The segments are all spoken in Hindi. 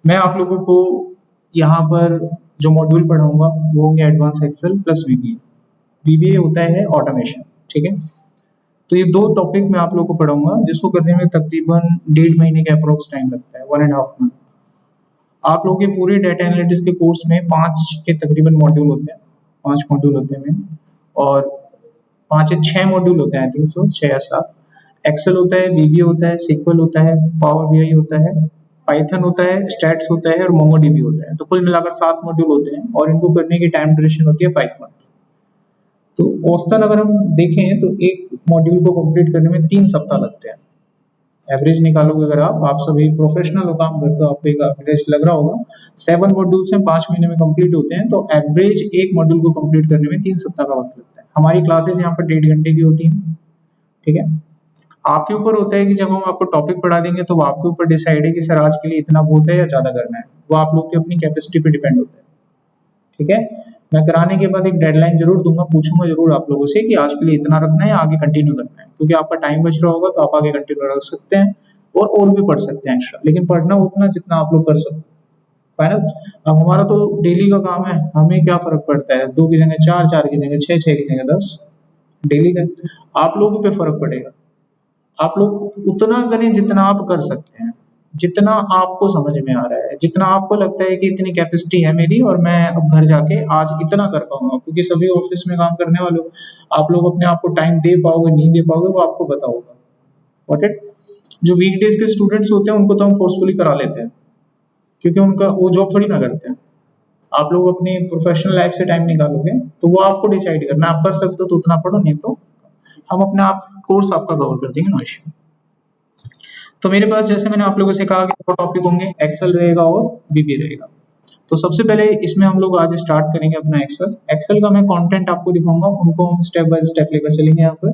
मैं आप लोगों को यहाँ पर जो मॉड्यूल पढ़ाऊंगा वो होंगे advance excel plus VBA. VBA होता है ऑटोमेशन, ठीक है। तो ये दो टॉपिक मैं आप लोगों को पढ़ाऊंगा जिसको करने में तकरीबन 1.5 महीने के अप्रोक्स टाइम लगता है, 1.5 मंथ। आप लोगों के पूरे डाटा एनालिटिक्स के कोर्स में 5 के तकरीबन मॉड्यूल होते हैं, 5 मॉड्यूल होते हैं मेन, और 5 या 6 मॉड्यूल होते हैं, आई थिंक सो 6 या 7। एक्सेल होता है, वीबीए होता है, सीक्वल होता है, पावर बीआई होता है, पाइथन होता है, स्टैट्स होता है और मोंगोडीबी होता है। तो कुल मिलाकर 7 मॉड्यूल होते हैं और इनको करने की टाइम ड्यूरेशन होती है 5 मंथ। तो औसतन अगर हम देखें तो एक मॉड्यूल को कंप्लीट करने में 3 सप्ताह लगते हैं। एवरेज निकालोगे अगर आप सभी प्रोफेशनल हो, काम करते हो, आपको एक एवरेज लग रहा होगा। 7 मॉड्यूल से 5 महीने में कंप्लीट होते हैं, तो एवरेज एक मॉड्यूल को कंप्लीट करने में 3 सप्ताह का वक्त लगता है। हमारी क्लासेस यहाँ पर 1.5 घंटे की होती हैं, ठीक है। आपके ऊपर होता है कि जब हम आपको टॉपिक पढ़ा देंगे तो वो आपके ऊपर डिसाइड है कि सर आज के लिए इतना बहुत है या ज्यादा करना है। वो आप लोग की अपनी कैपेसिटी पे डिपेंड होता है, ठीक है। मैं कराने के बाद एक डेडलाइन जरूर दूंगा, पूछूंगा जरूर आप लोगों से कि आज के लिए इतना रखना है या आगे कंटिन्यू करना है, क्योंकि आपका टाइम बच रहा होगा तो आप आगे कंटिन्यू रख सकते हैं और भी पढ़ सकते हैं एक्स्ट्रा, लेकिन पढ़ना उतना जितना आप लोग कर सकते। फाइनल। अब हमारा तो डेली का काम है, हमें क्या फर्क पड़ता है, 2 की जगह 4, 4 की जगह 6, 6 की जगह 10। डेली का आप लोगों पे फर्क पड़ेगा। आप लोग उतना करें जितना आप कर सकते हैं, जितना आपको समझ में आ रहा है, जितना आपको लगता है कि इतनी कैपेसिटी है मेरी और मैं अब घर जाके आज इतना कर पाऊंगा, क्योंकि सभी ऑफिस में काम करने वालों, आप लोग अपने आप को टाइम दे पाओगे नहीं दे पाओगे वो आपको पता होगा। What it. जो वीकडेज के स्टूडेंट्स होते हैं उनको तो हम फोर्सफुली करा लेते हैं, क्योंकि उनका वो जॉब थोड़ी ना करते हैं। आप लोग अपनी प्रोफेशनल लाइफ से टाइम निकालोगे तो वो आपको डिसाइड करना, आप कर सकते हो तो उतना पढ़ो, नहीं तो हम अपने आप कोर्स आपका कवर कर देंगे, नो इश्यू। तो मेरे पास जैसे मैंने आप लोगों से कहा कि 2 टॉपिक होंगे, एक्सेल रहेगा और वीबी रहेगा। तो सबसे पहले इसमें हम लोग आज स्टार्ट करेंगे अपना एक्सेल। एक्सेल का मैं कंटेंट आपको दिखाऊंगा, उनको हम स्टेप बाय स्टेप लेकर चलेंगे यहाँ पर।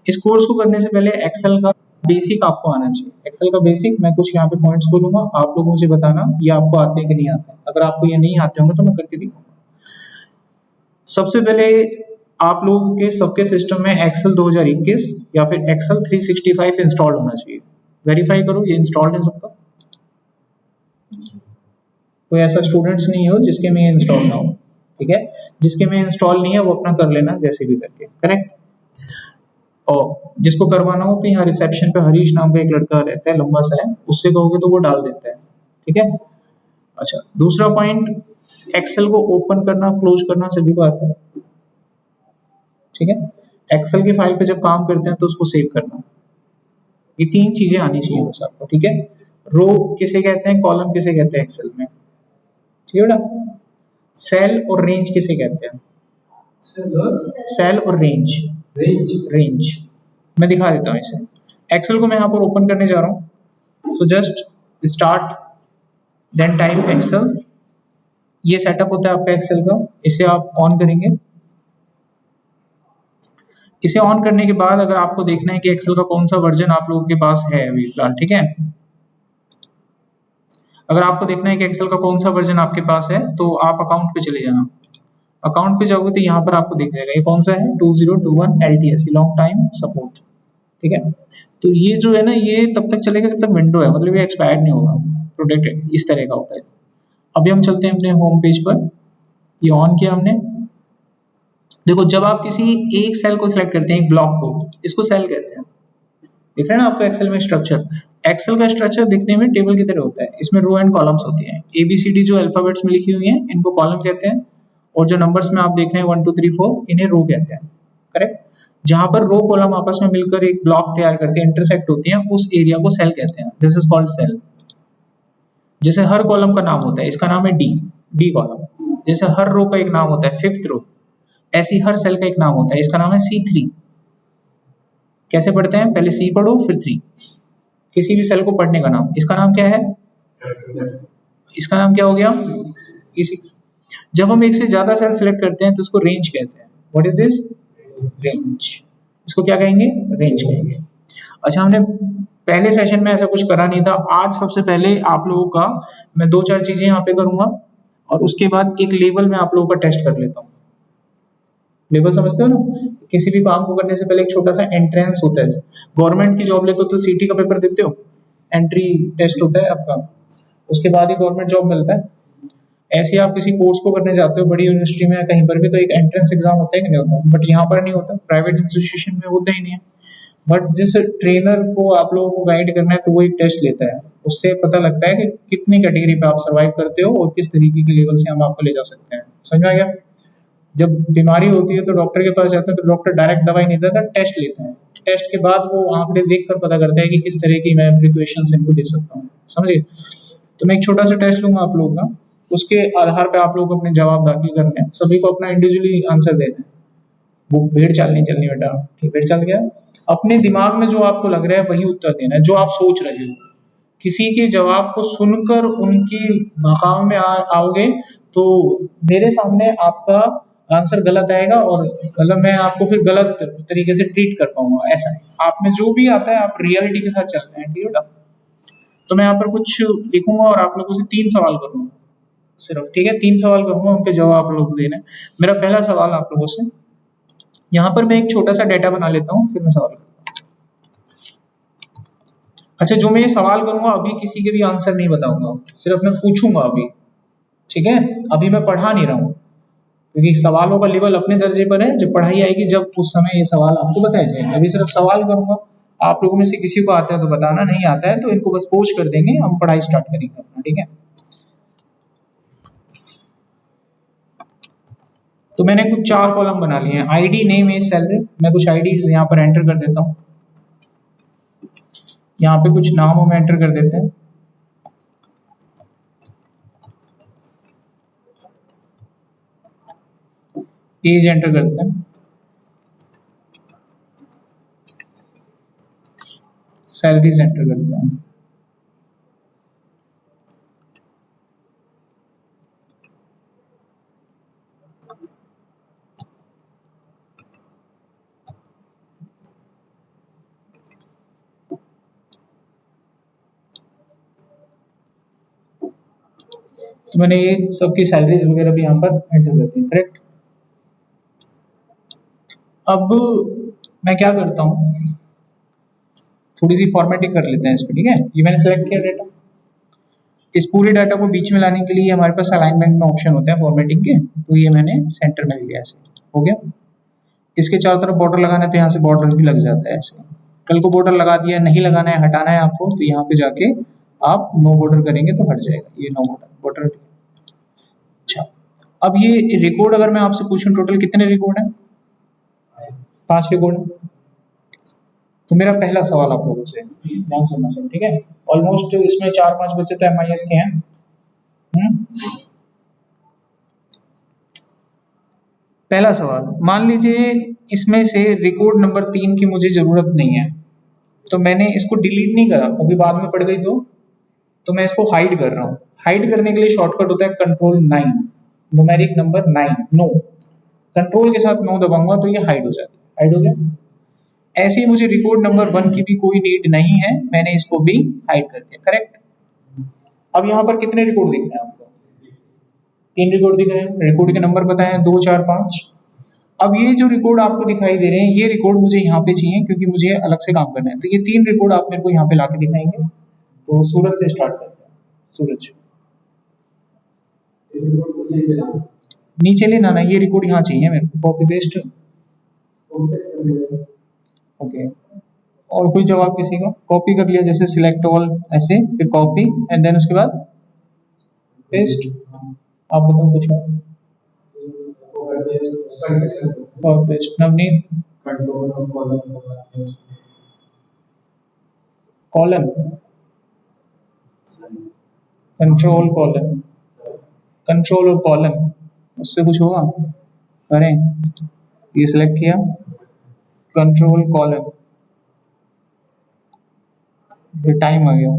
इस कोर्स को करने से पहले एक्सेल का बेसिक आपको आना चाहिए। एक्सेल का बेसिक मैं कुछ यहाँ पे पॉइंट्स बोलूंगा, आप लोग मुझे बताना ये आपको आते हैं कि नहीं आते हैं। अगर आपको ये नहीं आते होंगे तो मैं करके दिखाऊंगा। सबसे पहले आप लोगों के सबके सिस्टम में एक्सेल 2021 या फिर एक्सेल 365 इंस्टॉल होना चाहिए। वेरीफाई करो ये इंस्टॉल्ड है सबका। कोई ऐसा स्टूडेंट्स नहीं हो जिसके में इंस्टॉल ना हो, ठीक है। जिसके में इंस्टॉल नहीं है वो अपना कर लेना जैसे भी करके, करेक्ट। और जिसको करवाना हो तो यहाँ रिसेप्शन पे हरीश नाम का एक लड़का रहता है, लंबा सा है, उससे कहोगे तो वो डाल देता है, ठीक है। अच्छा, दूसरा पॉइंट, एक्सेल को ओपन करना क्लोज करना सभी को आता है, ठीक है। एक्सेल की फाइल पे जब काम करते हैं तो उसको सेव करना, ये 3 चीजें आनी चाहिए बस आपको, ठीक है। रो किसे कहते हैं, कॉलम किसे कहते हैं एक्सेल में, ठीक है ना। सेल और रेंज किसे कहते हैं, सेल और रेंज, रेंज मैं दिखा देता हूँ इसे। एक्सेल को मैं यहाँ पर ओपन करने जा रहा हूँ। So just start then type excel. ये सेटअप होता है आपका एक्सेल का। इसे आप ऑन करेंगे। इसे ऑन करने के बाद अगर आपको देखना है कि एक्सेल का कौन सा वर्जन आप लोगों के पास है अभी फिलहाल, ठीक है। अगर आपको देखना है कि एक्सेल का कौन सा वर्जन आपके पास है तो आप अकाउंट पे चले जाना। अकाउंट पे जाओगे तो यहाँ पर आपको दिख जाएगा ये कौन सा है, 2021 LTS, लॉन्ग टाइम सपोर्ट, ठीक है। तो ये जो है ना ये तब तक चलेगा जब तक विंडो है, मतलब ये एक्सपायर्ड नहीं होगा, प्रोटेक्टेड इस तरह का होता है। अभी हम चलते हैं अपने होम पेज पर। ये ऑन किया हमने। देखो जब आप किसी एक सेल को सिलेक्ट करते हैं, एक ब्लॉक को, इसको सेल कहते हैं। दिख रहा है ना आपको एक्सेल में स्ट्रक्चर। एक्सेल का स्ट्रक्चर दिखने में टेबल की तरह होता है। इसमें रो एंड कॉलम्स होती हैं। ABCD जो अल्फाबेट्स में लिखी हुई हैं इनको कॉलम कहते हैं, और जो नंबर्स में आप देख रहे हैं 1 2 3 4 इन्हें रो कहते हैं, करेक्ट। जहां पर रो कॉलम आपस में मिलकर एक ब्लॉक तैयार करते हैं, इंटरसेक्ट होती हैं, उस एरिया को सेल कहते हैं। This is called cell. जैसे हर कॉलम का नाम होता है, इसका नाम है डी कॉलम। जैसे हर रो का एक नाम होता है 5th रो, ऐसी हर सेल का एक नाम होता है, इसका नाम है C3। कैसे पढ़ते हैं, पहले C पढ़ो फिर 3। किसी भी सेल को पढ़ने का नाम, इसका नाम क्या है, इसका नाम क्या हो गया, E6। जब हम एक से ज्यादा सेल सिलेक्ट करते हैं तो उसको रेंज कहते हैं। What is this, range. इसको क्या कहेंगे, रेंज कहेंगे। अच्छा, हमने पहले सेशन में ऐसा कुछ करा नहीं था। आज सबसे पहले आप लोगों का मैं 2-4 चीजें यहाँ पे करूंगा और उसके बाद एक लेवल में आप लोगों का टेस्ट कर लेता हूँ। लेवल समझते हो ना, किसी भी काम को करने से पहले एक छोटा सा एंट्रेंस होता है। गवर्नमेंट की जॉब लेते हो तो सीटी का पेपर देते हो, एंट्री टेस्ट होता है आपका। उसके बाद ही गवर्नमेंट जॉब मिलता है। ऐसे ही आप किसी कोर्स को करने जाते हो बड़ी यूनिवर्सिटी में या कहीं पर भी, तो एक एंट्रेंस एग्जाम होता है कि नहीं होता, बट यहाँ पर नहीं होता, प्राइवेट इंस्टीट्यूशन में होता ही नहीं है। बट जिस ट्रेनर को आप लोगों को गाइड करना है तो वो एक टेस्ट लेता है, उससे पता लगता है कि कितनी कैटेगरी पे आप सर्वाइव करते हो और किस तरीके के लेवल से हम आपको ले जा सकते हैं। समझ में आ गया? जब बीमारी होती है तो डॉक्टर के पास जाते हैं, तो डॉक्टर डायरेक्ट दवाई नहीं देता, टेस्ट लेते हैं। टेस्ट के बाद वो आंकड़े देखकर पता करता है कि किस तरह की मैं प्रिकॉशंस इनको दे सकता हूँ। समझिए? तो मैं एक छोटा सा टेस्ट लूंगा आप लोगों का, उसके आधार पे आप लोग अपने जवाब दाखिल करने हैं, सभी को अपना इंडिविजुअली आंसर देना है। वो भेड़ चाल नहीं चलनी बेटा, ठीक? भेड़ चाल गया, अपने दिमाग में जो आपको लग रहा है वही उत्तर देना है, जो आप सोच रहे हो। किसी के जवाब को सुनकर उनकी बहकाव में आओगे तो मेरे सामने आपका आंसर गलत आएगा और गलत, मैं आपको फिर गलत तरीके से ट्रीट कर पाऊंगा। ऐसा है, आप में जो भी आता है आप रियलिटी के साथ चलते हैं, ठीक है बेटा? तो मैं यहाँ पर कुछ लिखूंगा और आप लोगों से 3 सवाल करूंगा सिर्फ, ठीक है? 3 सवाल करूंगा, उनके जवाब आप लोगों को देना है। मेरा पहला सवाल आप लोगों से, यहाँ पर मैं एक छोटा सा डाटा बना लेता हूँ, फिर मैं सवाल करता हूँ। अच्छा, जो मैं ये सवाल करूंगा अभी किसी के भी आंसर नहीं बताऊंगा, सिर्फ मैं पूछूंगा अभी, ठीक है? अभी मैं पढ़ा नहीं रहा हूँ, क्योंकि सवालों का लेवल अपने दर्जे पर है, जब पढ़ाई आएगी जब उस समय ये सवाल आपको बताए जाएंगे। अभी सिर्फ सवाल करूंगा, आप लोगों में से किसी को आता है तो बताना, नहीं आता है तो इनको बस पोस्ट कर देंगे, हम पढ़ाई स्टार्ट करेंगे अपना, ठीक है? तो मैंने कुछ 4 कॉलम बना लिए हैं, आईडी, नेम, एज, सैलरी। मैं कुछ आईडीज यहाँ पर एंटर कर देता हूँ, यहाँ पे कुछ नाम हम एंटर कर देते हैं, एज एंटर करते हैं, सैलरीज एंटर करते हैं। तो मैंने ये सबकी सैलरीज वगैरह भी यहाँ पर एंटर कर दी, करेक्ट? अब मैं क्या करता हूँ, थोड़ी सी फॉर्मेटिंग कर लेते हैं इसमें, ठीक है? ये मैंने सेलेक्ट किया डाटा, इस पूरे डाटा को बीच में लाने के लिए हमारे पास अलाइनमेंट में ऑप्शन होते हैं फॉर्मेटिंग के, तो ये मैंने सेंटर में लिया, ऐसे हो गया। इसके चारों तरफ बॉर्डर लगाना है तो यहाँ से बॉर्डर भी लग जाता है ऐसे। कल को बॉर्डर लगा दिया, नहीं लगाना है, हटाना है आपको, तो यहाँ पे जाके आप नो बॉर्डर करेंगे तो हट जाएगा, ये नो बॉर्डर। अच्छा, अब ये रिकॉर्ड अगर मैं आपसे पूछूं टोटल कितने रिकॉर्ड हैं? 5 रिकॉर्ड है। तो मेरा पहला सवाल आप लोगों से ध्यान सुनना सब, ठीक है? ऑलमोस्ट इसमें 4-5 बच्चे तो MIS के हैं। पहला सवाल, मान लीजिए इसमें से रिकॉर्ड नंबर 3 की मुझे जरूरत नहीं है, तो मैंने इसको डिलीट नहीं करा, कभी बाद में पड़ गई तो मैं इसको हाइड कर रहा हूँ। हाइड करने के लिए शॉर्टकट होता है Ctrl+9, numeric number 9, no. Control के साथ नो दबाऊंगा तो ये हाइड हो जाता है, हाइड हो गया। ऐसे ही मुझे रिकॉर्ड नंबर 1 की भी कोई नीड नहीं है, मैंने इसको भी हाइड कर दिया, करेक्ट? अब यहाँ पर कितने रिकॉर्ड दिख रहे हैं आपको? 3 रिकॉर्ड दिख रहे हैं। रिकॉर्ड के नंबर बताए हैं 2, 4, 5। अब ये जो रिकॉर्ड आपको दिखाई दे रहे हैं, ये रिकॉर्ड मुझे यहाँ पे चाहिए क्योंकि मुझे अलग से काम करना है। तो ये 3 रिकॉर्ड आप मेरे को यहाँ पे लाके दिखाएंगे। तो सूरज से स्टार्ट करते हैं। सूरज, नीचे लेना ना, ये रिकॉर्ड यहाँ चाहिए मेरे को, कॉपी पेस्ट। ओके, और कोई जवाब किसी का? कॉपी कर लिया, जैसे सिलेक्ट ऑल ऐसे, फिर कॉपी एंड देन उसके बाद पेस्ट। आप बताओ कुछ और paste. Navneet, column, control column, control और कॉलम, उससे कुछ होगा? करें, ये सिलेक्ट किया, कंट्रोल कॉलम, फिर टाइम आ गया।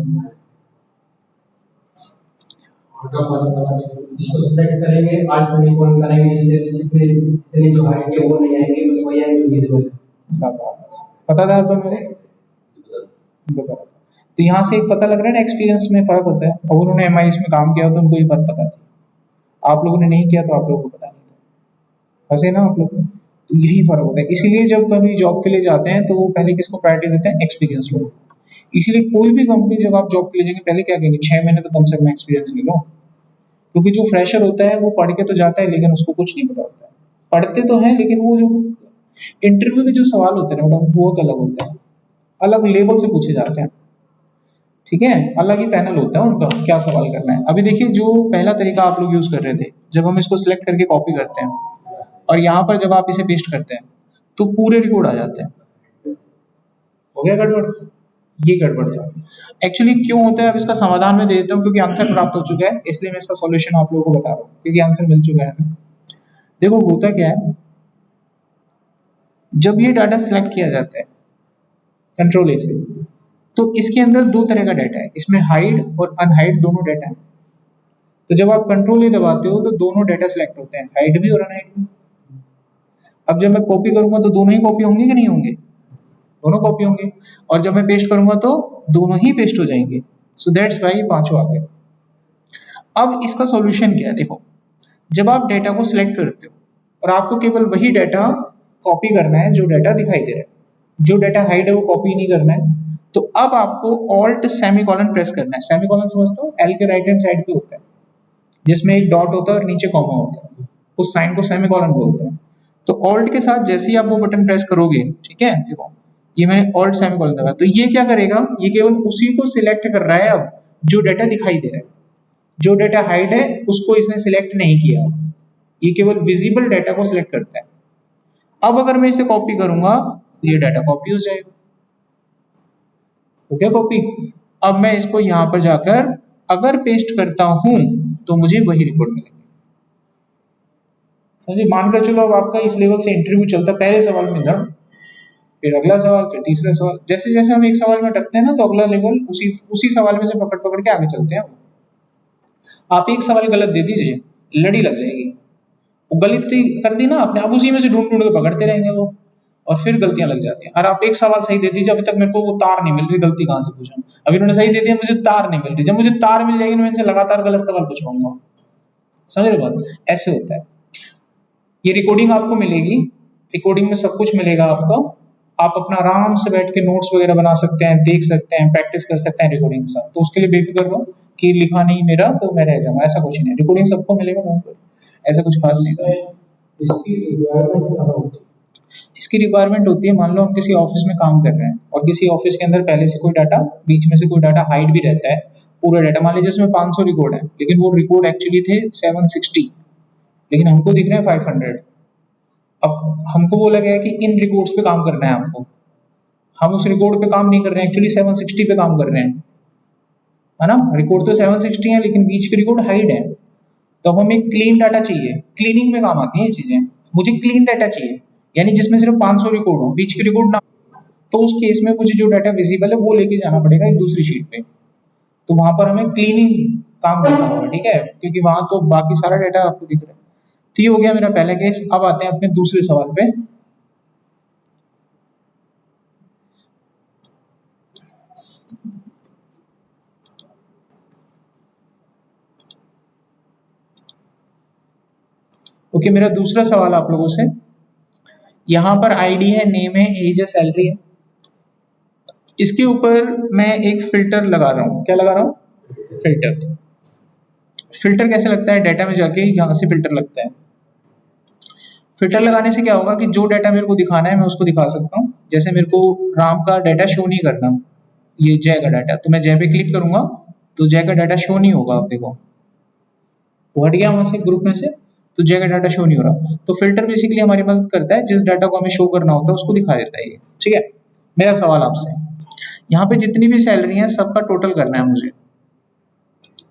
इसको सेलेक्ट करेंगे, आज सेमीकोलन करेंगे, जिससे इतनी जो हाइट है वो नहीं आएगी, बस वही आएगी विजिबल। शाबाश, पता था तो मेरे तो यहाँ से एक पता लग रहा है ना, एक्सपीरियंस में फर्क होता है। और उन्होंने MIS में काम किया तो उनको ये बात पता थी, आप लोगों ने नहीं किया तो आप लोगों को पता नहीं था, फंसे ना आप लोग। तो यही फर्क होता है, इसीलिए जब कभी जॉब के लिए जाते हैं तो वो पहले किसको प्रायोरिटी देते हैं? एक्सपीरियंस लोग। इसलिए कोई भी कंपनी जब आप जॉब के लिए जाएंगे पहले क्या कहेंगे, 6 महीने तो कम से कम एक्सपीरियंस ले लो। क्योंकि जो फ्रेशर होता है वो पढ़ के तो जाता है लेकिन उसको कुछ नहीं पता होता है। पढ़ते तो हैं लेकिन वो जो इंटरव्यू के जो सवाल होते हैं ना मतलब वो अलग होते हैं, अलग लेवल से पूछे जाते हैं। ठीक है, अलग ही पैनल होता है उनका क्या सवाल करना है। अभी देखिए जो पहला तरीका आप लोग यूज कर रहे थे, जब हम इसको सिलेक्ट करके कॉपी करते हैं और यहाँ पर जब आप इसे पेस्ट करते हैं तो पूरे रिकॉर्ड आ जाते हैं। हो गया गड़बड़, ये गड़बड़ था। एक्चुअली क्यों होता है अब इसका समाधान मैं दे देता हूँ, क्योंकि आंसर प्राप्त हो चुका है इसलिए मैं इसका सॉल्यूशन आप लोगों को बता रहा हूँ, क्योंकि आंसर मिल चुका है हमें। देखो होता क्या है, जब ये डाटा सिलेक्ट किया जाता है कंट्रोल ए से, तो इसके अंदर दो तरह का डाटा है, इसमें हाइड और अनहाइड दोनों डाटा है। तो जब आप कंट्रोल ए दबाते हो तो दोनों डाटा सिलेक्ट होते हैं, हाइड भी और अनहाइड भी। अब जब मैं कॉपी करूंगा तो दोनों ही कॉपी होंगे कि नहीं होंगे, दोनों कॉपी होंगे। और जब मैं पेस्ट करूंगा तो दोनों ही पेस्ट हो जाएंगे। सो दैट्स व्हाई ये पांचों आ गए। अब इसका सॉल्यूशन क्या है, देखो जब आप डेटा को सिलेक्ट करते हो और आपको केवल वही डाटा कॉपी करना है जो डाटा दिखाई दे रहा है, जो डाटा हाइड है वो कॉपी नहीं करना है, तो अब आपको ऑल्ट सेमीकोलन प्रेस करना है। सेमीकोलन समझते हो, एल के राइट हैंड साइड पे होता है जिसमें एक डॉट होता है और नीचे कॉमा होता है, उस साइन को सेमीकोलन बोलते हैं। तो ऑल्ट के साथ जैसे ही आप वो बटन प्रेस करोगे, ठीक है, देखो ये मैं ऑल्ट सेमीकोलन दबा, तो ये क्या करेगा, ये केवल उसी को सिलेक्ट कर रहा है अब जो डाटा दिखाई दे रहा है। जो डाटा हाइड है उसको इसने सिलेक्ट नहीं किया, ये केवल विजिबल डाटा को सिलेक्ट करता है। अब अगर मैं इसे कॉपी करूंगा तो ये डाटा कॉपी हो जाएगा। हो गया कॉपी। अब मैं इसको यहां पर जाकर अगर पेस्ट करता हूं तो मुझे वही रिकॉर्ड मिलेगा। समझिए, मानकर चलो अब आपका इस लेवल से इंटरव्यू चलता, पहले सवाल में दम, फिर अगला सवाल, फिर तीसरा सवाल, जैसे जैसे हम एक सवाल में अटकते हैं ना तो अगला लेवल उसी उसी सवाल में से पकड़ पकड़ के आगे चलते हैं। आप एक सवाल गलत दे दीजिए, लड़ी लग जाएगी। वो गलती कर दी ना आपने, अब उसी में से ढूंढ ढूंढ के पकड़ते रहेंगे वो, और फिर गलतियां लग जाती हैं। और आप एक सवाल सही दे दीजिए, अभी तक मेरे को वो तार नहीं मिल रही, गलती कहां से पूछूं। अभी उन्होंने सही दे दिया, मुझे तार नहीं मिल रही, जब मुझे तार मिल जाएगी मैं इनसे लगातार गलत सवाल पूछवाऊंगा। समझ रहे बात, ऐसे होता है। ये रिकॉर्डिंग आपको मिलेगी, रिकॉर्डिंग में सब कुछ मिलेगा आपको। आप अपना आराम से बैठ के नोट्स वगैरह बना सकते हैं, देख सकते हैं, प्रैक्टिस कर सकते हैं रिकॉर्डिंग के साथ। तो उसके लिए बेफिक्र रहो कि लिखा नहीं मेरा तो मैं रह जाऊंगा, ऐसा कुछ नहीं है। रिकॉर्डिंग सबको मिलेगा, ऐसा कुछ खास नहीं है। इसकी रिक्वायरमेंट क्या होती है? इसकी रिक्वायरमेंट होती है, मान लो हम किसी ऑफिस में काम कर रहे हैं और किसी ऑफिस के अंदर पहले से कोई डाटा, बीच में से कोई डाटा हाइड भी रहता है। पूरा डाटा मान लीजिए इसमें 500 रिकॉर्ड है, लेकिन वो रिकॉर्ड एक्चुअली थे 760, लेकिन हमको दिख रहे हैं 500। अब हमको बोला गया है कि इन रिकॉर्ड्स पे काम करना है आपको, हम उस रिकॉर्ड पे काम नहीं कर रहे हैं, एक्चुअली 760 पे काम कर रहे हैं, है ना। रिकॉर्ड तो 760 है लेकिन बीच के रिकॉर्ड हाइड है। तो अब हमें क्लीन डाटा चाहिए, क्लीनिंग में काम आती है ये चीजें। मुझे क्लीन डाटा चाहिए, यानी जिसमें सिर्फ 500 रिकॉर्ड हो, बीच के रिकॉर्ड ना। तो उस केस में मुझे जो डाटा विजिबल है वो लेके जाना पड़ेगा एक दूसरी शीट पे। तो वहां पर हमें क्लीनिंग काम करना होगा, ठीक है, क्योंकि वहां तो बाकी सारा डाटा आपको दिख रहा है। तो ये हो गया मेरा पहला केस। अब आते हैं अपने दूसरे सवाल पे। ओके, मेरा दूसरा सवाल आप लोगों से, यहाँ पर आईडी है, नेम है, एज है, सैलरी है। इसके ऊपर मैं एक फिल्टर लगा रहा हूँ। क्या लगा रहा हूँ? फिल्टर। फिल्टर कैसे लगता है? डाटा में जाके यहाँ से फिल्टर लगता है। फिल्टर लगाने से क्या होगा कि जो डाटा मेरे को दिखाना है मैं उसको दिखा सकता हूँ। जैसे मेरे को राम का डाटा शो नहीं करना, ये जय का डाटा, तो मैं जय पे क्लिक करूंगा तो जय का डाटा शो नहीं होगा। आप देखो वो हट गया वहां से ग्रुप में से, तो जय का डाटा शो नहीं हो रहा। तो फिल्टर बेसिकली हमारी मदद करता है, जिस डाटा को हमें शो करना होता है उसको दिखा देता है ये, ठीक है। मेरा सवाल आपसे, यहाँ पे जितनी भी सैलरी है सबका टोटल करना है मुझे।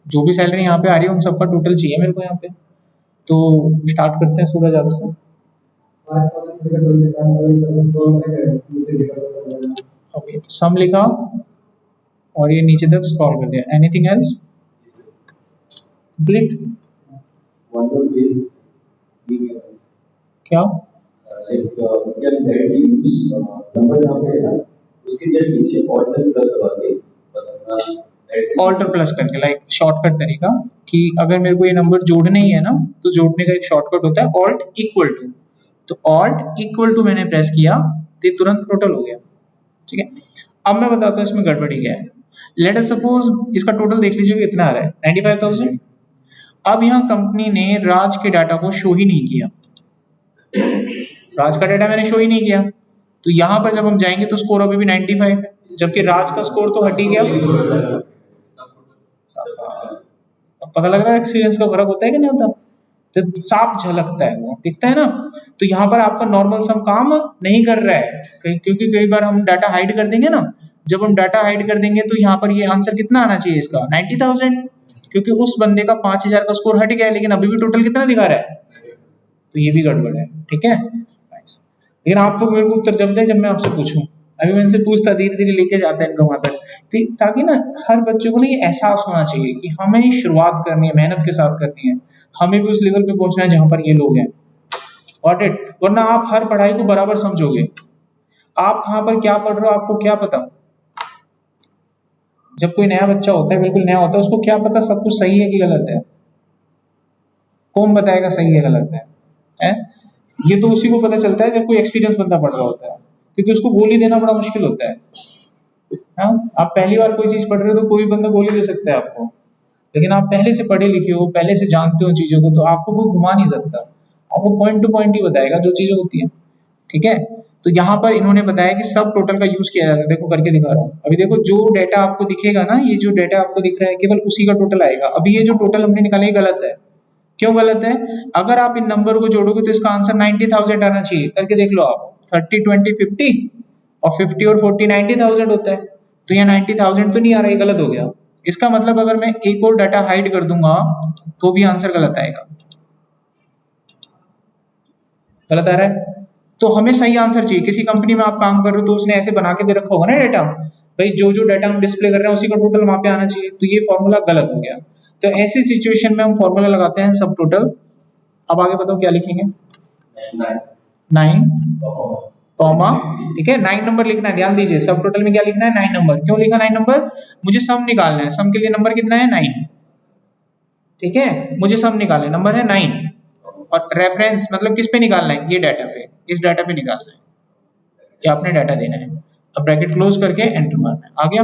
जो भी सैलरी यहाँ पे आ रही है उन सबका टोटल चाहिए मेरे को यहाँ पे। तो स्टार्ट करते हैं सूरज आपसे। ओके, सम लिखा और ये नीचे तक स्क्रॉल कर दिया। Anything else? कंप्लीट? क्या? ऑल्टर प्लस करके, लाइक शॉर्टकट तरीका कि अगर मेरे को ये नंबर जोड़ने ही है ना तो जोड़ने का एक शॉर्टकट होता है ऑल्ट इक्वल टू। तो ऑल्ट इक्वल टू मैंने प्रेस किया तो तुरंत टोटल हो गया, ठीक है। अब मैं बताता हूँ इसमें गड़बड़ी क्या है। लेट अस सपोज इसका टोटल देख लीजिए कितना आ रहा है, 95,000। अब यहाँ कंपनी ने राज के डाटा को शो ही नहीं किया, राज का डाटा मैंने शो ही नहीं किया, तो यहाँ पर जब हम जाएंगे तो स्कोर अभी भी 95 है, जबकि राज का स्कोर तो हट ही गया। पता लग रहा है एक्सपीरियंस का फर्क होता है कि नहीं होता, तो साफ झलकता है, वो दिखता है ना। तो यहाँ पर आपका नॉर्मल सम काम नहीं कर रहा है, क्योंकि कई बार हम डाटा हाइड कर देंगे ना, जब हम डाटा हाइड कर देंगे तो यहाँ पर ये आंसर कितना आना चाहिए इसका 90,000, क्योंकि उस बंदे का 5,000 का स्कोर हट गया है, लेकिन अभी भी टोटल कितना दिखा रहा है, तो ये भी गड़बड़ है। ठीक है, लेकिन आप लोग मेरे को उत्तर जब दे जब मैं आपसे पूछूं, अभी मैं इनसे पूछता धीरे धीरे लेके जाते हैं इनको वहां तक, ताकि ना हर बच्चों को ना ये एहसास होना चाहिए कि हमें शुरुआत करनी है, मेहनत के साथ करनी है, हमें भी उस लेवल पे पहुंचना है जहां पर ये लोग हैं। Got it? वरना आप हर पढ़ाई को बराबर समझोगे, आप कहां पर क्या पढ़ रहे हो आपको क्या पता। जब कोई नया बच्चा होता है, बिल्कुल नया होता है, उसको क्या पता सब कुछ सही है कि गलत है, कौन बताएगा सही है गलत है? ये तो उसी को पता चलता है जब कोई एक्सपीरियंस बंदा पढ़ रहा होता है, क्योंकि उसको गोली देना बड़ा मुश्किल होता है। हाँ, आप पहली बार कोई चीज पढ़ रहे हो तो कोई बंदा गोली दे सकता है आपको, लेकिन आप पहले से पढ़े लिखे हो, पहले से जानते हो चीजों को, तो आपको कोई घुमा नहीं सकता, आपको पॉइंट टू पॉइंट ही बताएगा जो चीजें होती है। ठीक है, तो यहाँ पर इन्होंने बताया कि सब टोटल का यूज किया जाता है। देखो करके दिखा रहा हूँ, अभी देखो जो डेटा आपको दिखेगा ना, ये जो डेटा आपको दिख रहा है केवल उसी का टोटल आएगा। अभी ये जो टोटल हमने निकाला ये गलत है। क्यों गलत है? अगर आप इन नंबर को जोड़ोगे तो इसका आंसर 90,000 आना चाहिए। करके देख लो आप, 30 20 50 और 50 और 40 90,000 होता है, तो यहाँ 90,000 तो नहीं आ रहा, ये गलत हो गया। इसका मतलब अगर मैं एक और डाटा हाइड कर दूंगा तो भी आंसर गलत आएगा, गलत आ रहा है। तो हमें सही आंसर चाहिए। किसी कंपनी में आप काम कर रहे हो तो उसने ऐसे बना के दे रखा होगा ना डाटा, भाई जो जो डाटा हम डिस्प्ले कर रहे हैं उसी का टोटल वहां पे आना चाहिए, तो ये फॉर्मूला गलत हो गया। तो ऐसी सिचुएशन में हम फॉर्मूला लगाते हैं सब टोटल। अब आगे बताओ क्या लिखेंगे? 9 कॉमा, ठीक है, 9 नंबर लिखना है, ध्यान दीजिए। सब टोटल में क्या लिखना है? 9 नंबर। क्यों लिखा 9 नंबर? मुझे सम निकालना है, सम के लिए नंबर कितना है? 9। ठीक है, मुझे सम निकालना है, नंबर है 9, और रेफरेंस मतलब किस पे निकालना है? ये डाटा पे, इस डाटा पे निकालना है, या अपने डाटा देना है। अब ब्रैकेट क्लोज करके एंटर मारना है, आ गया।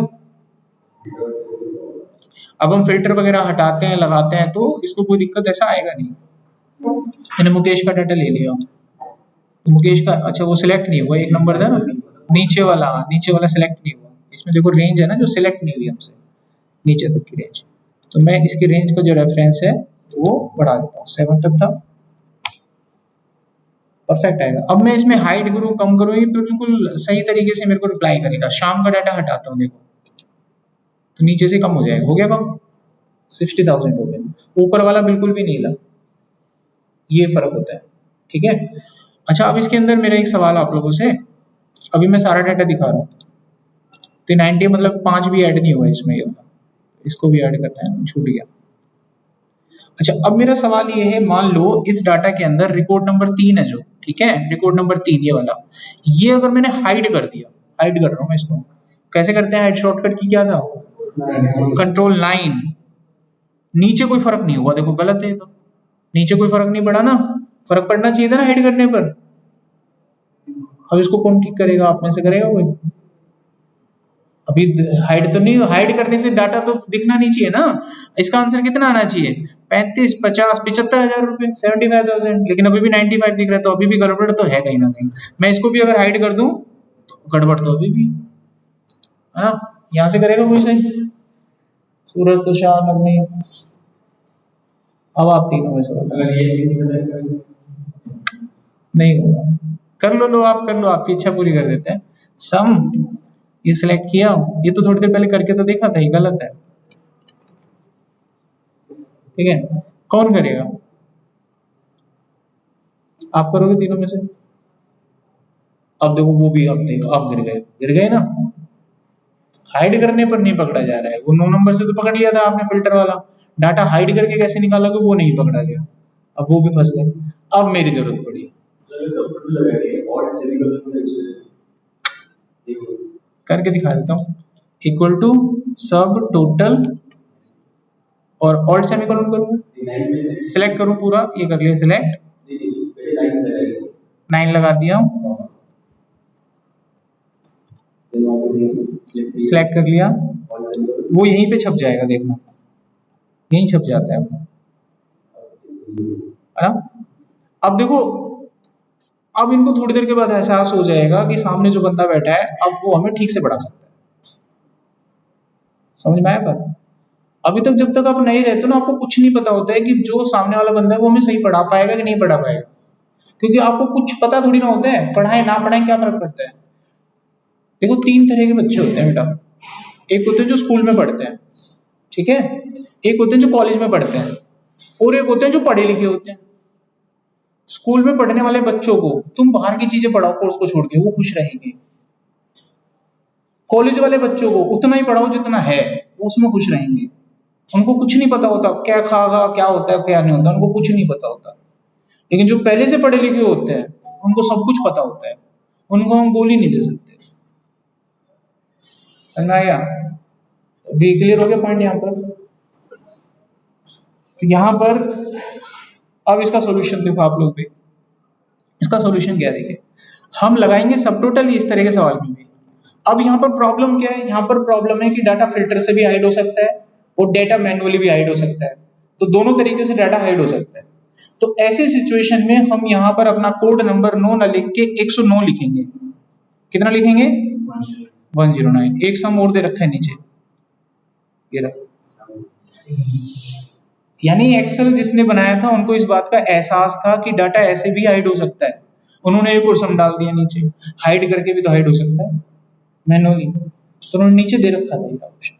अब हम फिल्टर वगैरह हटाते हैं, लगाते हैं, तो इसको कोई दिक्कत ऐसा आएगा नहीं। मैंने मुकेश का डाटा ले लिया, मुकेश का, अच्छा वो सिलेक्ट नहीं हुआ, एक नंबर था ना नीचे वाला, नीचे वाला सिलेक्ट नहीं हुआ। इसमें देखो रेंज है ना जो सिलेक्ट नहीं हुई हमसे, नीचे तक की रेंज, तो मैं इसकी रेंज का जो रेफरेंस है वो बढ़ा देता हूँ, 7 तक था, परफेक्ट आएगा। अब मैं इसमें हाइड करूँ कम करूँ, ये बिल्कुल सही तरीके से मेरे को रिप्लाई करेगा। शाम का डाटा हटाता हूँ, देखो तो नीचे से कम हो जाएगा, हो गया कम, 60,000 हो गया। ऊपर वाला बिल्कुल भी नहीं हिला, ये फर्क होता है। ठीक है, अच्छा अब इसके अंदर मेरा एक सवाल आप लोगों से, अभी मैं सारा डाटा दिखा रहा हूँ, तो 90 मतलब 5 भी ऐड नहीं हुआ इसमें, ये इसको भी ऐड करना है, छूट गया। अच्छा अब मेरा सवाल ये है, मान लो इस डाटा के अंदर रिकॉर्ड नंबर 3 है जो, ठीक है, रिकॉर्ड नंबर 3 ये वाला, ये अगर मैंने हाइड कर दिया, हाइड कर रहा हूँ मैं इसको, कैसे करते हैं हाइड? शॉर्टकट की क्या था? कंट्रोल 9। नीचे कोई फर्क नहीं हुआ, देखो गलत है, तो नीचे कोई फर्क नहीं पड़ा ना, फर्क पड़ना चाहिए था ना हाइड करने पर। अब इसको कौन ठीक करेगा? आप में से करेगा कोई? अभी हाइड तो नहीं, हाइड करने से डाटा तो दिखना नहीं चाहिए ना। इसका आंसर कितना आना चाहिए? 35 50 75,000 रुपए, 75,000, लेकिन अभी भी 95 दिख रहा है, तो अभी भी गड़बड़ तो है कहीं ना कहीं। मैं इसको भी अगर हाइड कर दूं तो गड़बड़ तो अभी भी, हाँ यहां से करेगा कोई सही? सूरज, तुषार, नवनीत, अब आप तीनों में से नहीं होगा, कर लो, आप कर लो, आपकी इच्छा पूरी कर देते हैं। सम ये सिलेक्ट किया, ये तो थोड़ी देर पहले करके तो देखा था, ये गलत है। ठीक है, कौन करेगा? आप करोगे तीनों में से? अब देखो वो भी, अब देखो आप गिर गए ना, हाइड करने पर नहीं पकड़ा जा रहा है। वो 9 नंबर से तो पकड़ लिया था आपने फिल्टर वाला, डाटा हाइड करके कैसे निकालोगे वो नहीं पकड़ा गया, अब वो भी फंस गए। अब मेरी जरूरत पड़ी, करके दिखा देता हूँ, इक्वल टू सब टोटल, और ऑल्ट सेमीकोलन करूंगा, सिलेक्ट करूं पूरा, ये कर लिया सिलेक्ट, 9 लगा दिया, सिलेक्ट कर लिया, वो यहीं पे छप जाएगा, देखना यहीं छप जाता है वो, है ना। अब देखो, अब इनको थोड़ी देर के बाद एहसास हो जाएगा कि सामने जो बंदा बैठा है अब वो हमें ठीक से पढ़ा सकता है। समझ में आया बात? अभी तक जब तक आप नहीं रहते ना, आपको कुछ नहीं पता होता है कि जो सामने वाला बंदा है वो हमें सही पढ़ा पाएगा कि नहीं पढ़ा पाएगा, क्योंकि आपको कुछ पता थोड़ी ना होता है। पढ़ाए ना पढ़ाए क्या फर्क पड़ता है। देखो, तीन तरह के बच्चे होते हैं बेटा। एक होते हैं जो स्कूल में पढ़ते हैं, ठीक है, एक होते हैं जो कॉलेज में पढ़ते हैं, और एक होते हैं जो पढ़े लिखे होते हैं। स्कूल में पढ़ने वाले बच्चों को तुम बाहर की चीजें पढ़ाओ कोर्स को छोड़ के, वो खुश रहेंगे। कॉलेज वाले बच्चों को उतना ही पढ़ाओ जितना है, वो उसमें खुश रहेंगे। उनको कुछ नहीं पता होता क्या खागा, क्या होता है क्या नहीं होता, उनको कुछ नहीं पता होता। लेकिन जो पहले से पढ़े लिखे होते हैं उनको सब कुछ पता होता है, उनको हम गोली नहीं दे सकते। आया? क्लियर हो गया पॉइंट यहाँ पर? तो यहाँ पर अब इसका सॉल्यूशन देखो आप लोग भी। इसका सॉल्यूशन क्या है, देखिए हम लगाएंगे सब टोटल इस तरह के सवाल में भी। अब यहाँ पर प्रॉब्लम क्या है, यहाँ पर प्रॉब्लम है कि डाटा फिल्टर से भी हाइड हो सकता है और डेटा मैन्युअली भी हाइड हो सकता है। तो दोनों तरीके से डाटा हाइड हो सकता है। तो ऐसी सिचुएशन में हम यहाँ पर अपना कोड नंबर 9 न लिख के 109 लिखेंगे। कितना लिखेंगे? 109। एक सम और दे रखा है नीचे, ये रहा। यानी एक्सेल जिसने बनाया था उनको इस बात का एहसास था कि डाटा ऐसे भी हाइड हो सकता है। उन्होंने एक और सम डाल दिया नीचे, हाइड करके भी तो हाइड हो सकता है मैनुअली, तो उन्होंने नीचे दे रखा था ये ऑप्शन।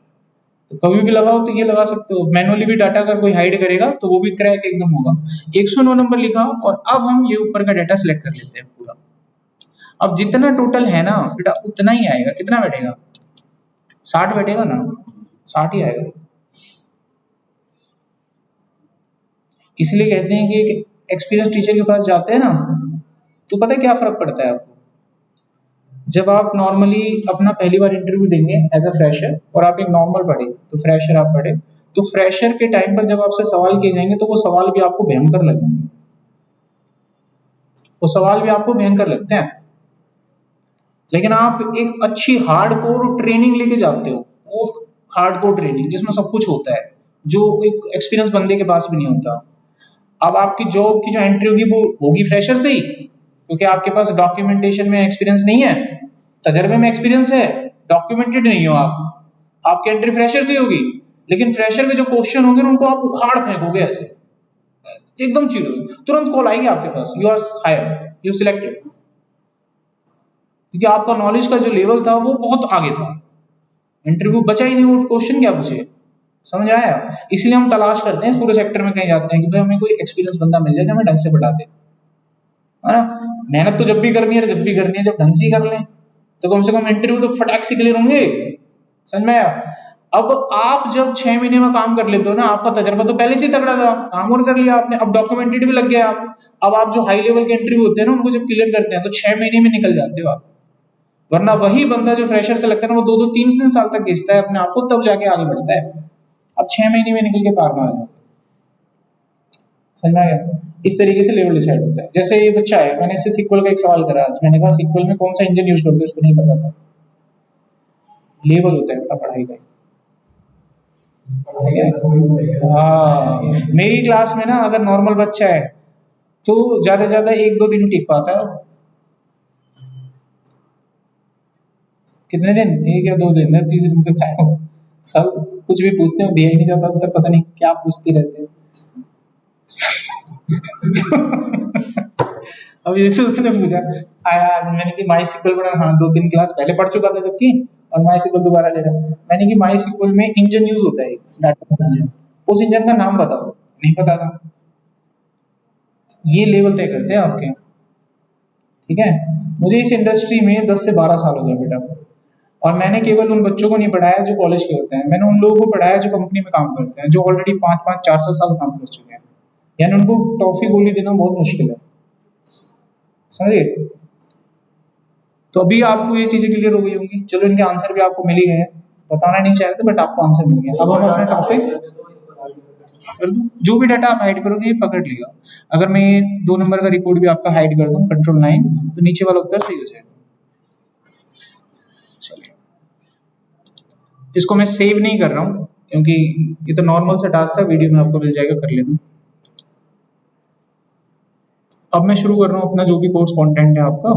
तो कभी भी लगाओ तो ये लगा सकते हो। मैनुअली भी डाटा अगर कोई हाइड करेगा तो वो भी क्रैक एकदम होगा। 109 नंबर लिखा और अब हम ये ऊपर का डाटा सिलेक्ट कर लेते हैं पूरा। अब जितना टोटल है ना बेटा उतना ही आएगा। कितना बैठेगा? 60 बैठेगा ना, 60 ही आएगा। इसलिए कहते हैं कि एक एक्सपीरियंस टीचर के पास जाते हैं ना तो पता है क्या फर्क पड़ता है आपको। जब आप नॉर्मली अपना पहली बार इंटरव्यू देंगे एज अ फ्रेशर और आप एक नॉर्मल पढ़े, तो फ्रेशर आप पढ़े, तो फ्रेशर के टाइम पर जब आपसे सवाल किए जाएंगे तो वो सवाल भी आपको भयंकर लगेंगे, वो सवाल भी आपको भयंकर लगते हैं। लेकिन आप एक अच्छी हार्डकोर ट्रेनिंग लेके जाते हो, वो हार्डकोर ट्रेनिंग जिसमें सब कुछ होता है जो एक एक्सपीरियंस बंदे के पास भी नहीं होता। अब आपकी जॉब की जो एंट्री होगी वो होगी फ्रेशर से ही, क्योंकि आपके पास डॉक्यूमेंटेशन में एक्सपीरियंस नहीं है, तजर्बे में एक्सपीरियंस है, डॉक्यूमेंटेड नहीं हो आप, आपकी एंट्री फ्रेशर से होगी। लेकिन फ्रेशर में जो क्वेश्चन होंगे उनको आप उखाड़ फेंकोगे ऐसे, एकदम चिड़ो, तुरंत कॉल आएगी आपके पास, you are hired, you selected, क्योंकि आपका नॉलेज का जो लेवल था वो बहुत आगे था। इंटरव्यू बचा ही नहीं, वो क्वेश्चन क्या पूछे। समझ आया? इसलिए हम तलाश करते हैं इस पूरे सेक्टर में कहीं जाते हैं कि भाई हमें कोई एक्सपीरियंस बंदा मिल जाए जो हमें ढंग से पढ़ा दे, है ना। मेहनत तो जब भी करनी है, जब भी करनी है, जब ढंग से कर लें तो कम से कम इंटरव्यू तो फटाक से क्लियर होंगे। समझ में आया? अब आप जब 6 महीने में काम कर लेते हो ना, आपका तजर्बा तो पहले से ही तगड़ा था, काम और कर लिया आपने, अब डॉक्यूमेंटेड भी लग गया आप। अब आप जो हाई लेवल के इंटरव्यू होते हैं ना उनको जब क्लियर करते हैं तो 6 महीने में निकल जाते हो आप। वरना वही बंदा जो फ्रेशर से लगता है ना, वो 2-2 3-3 साल तक घिसता है अपने आप को, तब जाके आगे बढ़ता है। अब 6 महीने में निकल के पार में आ जाओ। समझ में आ गया? इस तरीके से लेवल डिसाइड होता है। जैसे ये बच्चा है, मैंने इससे सीक्वल का एक सवाल करा आज, मैंने कहा सीक्वल में कौन सा इंजन यूज करते हो, उसको नहीं पता था। लेवल होता है बेटा पढ़ाई का। हाँ, मेरी क्लास में ना अगर नॉर्मल बच्चा है तो ज्यादा से ज्यादा 1-2 दिन टिक पाता है। कितने दिन? 1 या 2 दिन, 30 दिन तो खाया हो। सब कुछ भी पूछते हैं दिया ही नहीं जाता, तो पता नहीं क्या पूछते रहते हैं। अब जैसे उसने पूछा आया, मैंने कि माई सिक्वल पढ़ा, हाँ 2-3 क्लास पहले पढ़ चुका था जबकि, और माई सिक्वल दोबारा ले रहा। मैंने कि माई सिक्वल में इंजन यूज होता है, डाटा इंजन, उस इंजन का नाम बताओ, नहीं पता था। ये लेवल तय करते हैं आपके, ठीक है। मुझे इस इंडस्ट्री में 10 से 12 साल हो गए बेटा, और मैंने केवल उन बच्चों को नहीं पढ़ाया जो कॉलेज के होते हैं, मैंने उन लोगों को पढ़ाया जो कंपनी में काम करते हैं, जो ऑलरेडी 5-5, 4-4 साल काम कर चुके हैं। यानी उनको टॉफी गोली देना बहुत मुश्किल है, समझिए। तो अभी आपको ये चीजें क्लियर हो गई होंगी। चलो इनके आंसर भी आपको मिल ही गए, बताना नहीं चाह रहे थे बट आपको आंसर मिल गया। अब हम अपने टॉपिक कर दूं, जो भी डाटा आप हाइड करोगे ये पकड़ लेगा। अगर मैं 2 नंबर का रिकॉर्ड भी आपका हाइड कर दूं कंट्रोल 9, तो नीचे वाला उत्तर सही हो जाएगा। चलिए इसको मैं सेव नहीं कर रहा हूँ क्योंकि ये तो नॉर्मल सा टास्क था, वीडियो में आपको मिल जाएगा, कर लेना। अब मैं शुरू कर रहा हूँ अपना जो भी कोर्स कंटेंट है आपका।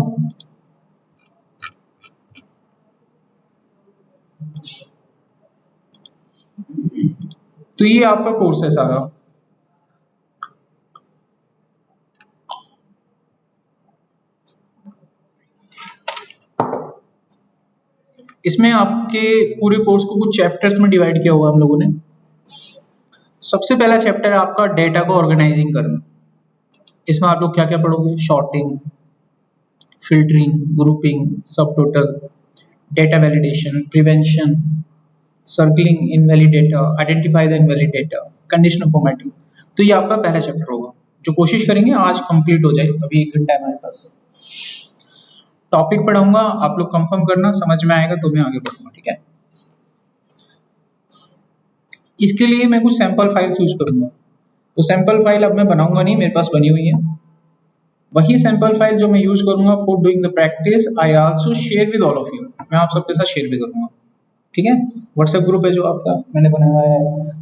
तो ये आपका कोर्स है सारा। इसमें आपके पूरे कोर्स को कुछ चैप्टर्स में डिवाइड किया हुआ हम लोगों ने। सबसे पहला चैप्टर है आपका डेटा को ऑर्गेनाइजिंग करना। इसमें आप लोग क्या क्या पढ़ोगे? शॉर्टिंग, फिल्टरिंग, ग्रुपिंग, सब total, data validation, prevention, circling invalid data, identify the invalid data, conditional formatting. तो ये आपका पहला चैप्टर होगा जो कोशिश करेंगे आज कंप्लीट हो जाए। अभी 1 घंटा है हमारे पास। टॉपिक पढ़ाऊंगा, आप लोग कंफर्म करना, समझ में आएगा तो मैं आगे बढ़ूंगा, ठीक है। इसके लिए मैं कुछ सैंपल फाइल्स यूज करूंगा। तो सैंपल फाइल अब मैं बनाऊंगा नहीं, मेरे पास बनी हुई है। वही सैंपल फाइल जो मैं यूज करूंगा for doing the practice, I also share with all of you. मैं आप सबके साथ शेयर भी करूंगा, ठीक है। व्हाट्सएप ग्रुप है जो आपका मैंने बनाया है,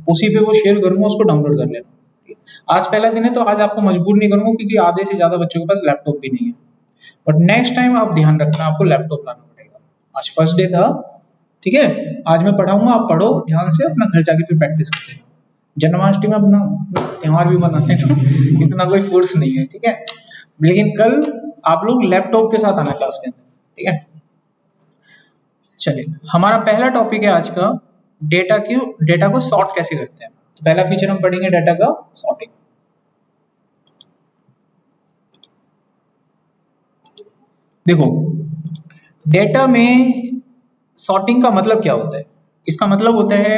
उसी पे वो शेयर करूंगा, उसको डाउनलोड कर लेना। आज पहला दिन है तो आज आपको मजबूर नहीं करूंगा क्योंकि आधे से ज्यादा बच्चों के पास लैपटॉप भी नहीं है। बट नेक्स्ट टाइम आप ध्यान रखना, आपको लैपटॉप लाना पड़ेगा। आज फर्स्ट डे था, ठीक है। आज मैं पढ़ाऊंगा, आप पढ़ो ध्यान से, अपना घर जाके फिर प्रैक्टिस कर लेना। जन्माष्टमी में अपना त्योहार भी मनाने का इतना कोई फोर्स नहीं है, ठीक है। लेकिन कल आप लोग लैपटॉप के साथ आना क्लास के अंदर, ठीक है। चलिए, हमारा पहला टॉपिक है आज का डेटा को सॉर्ट कैसे करते हैं। तो पहला फीचर हम पढ़ेंगे डेटा का सॉर्टिंग। देखो, डेटा में सॉर्टिंग का मतलब क्या होता है? इसका मतलब होता है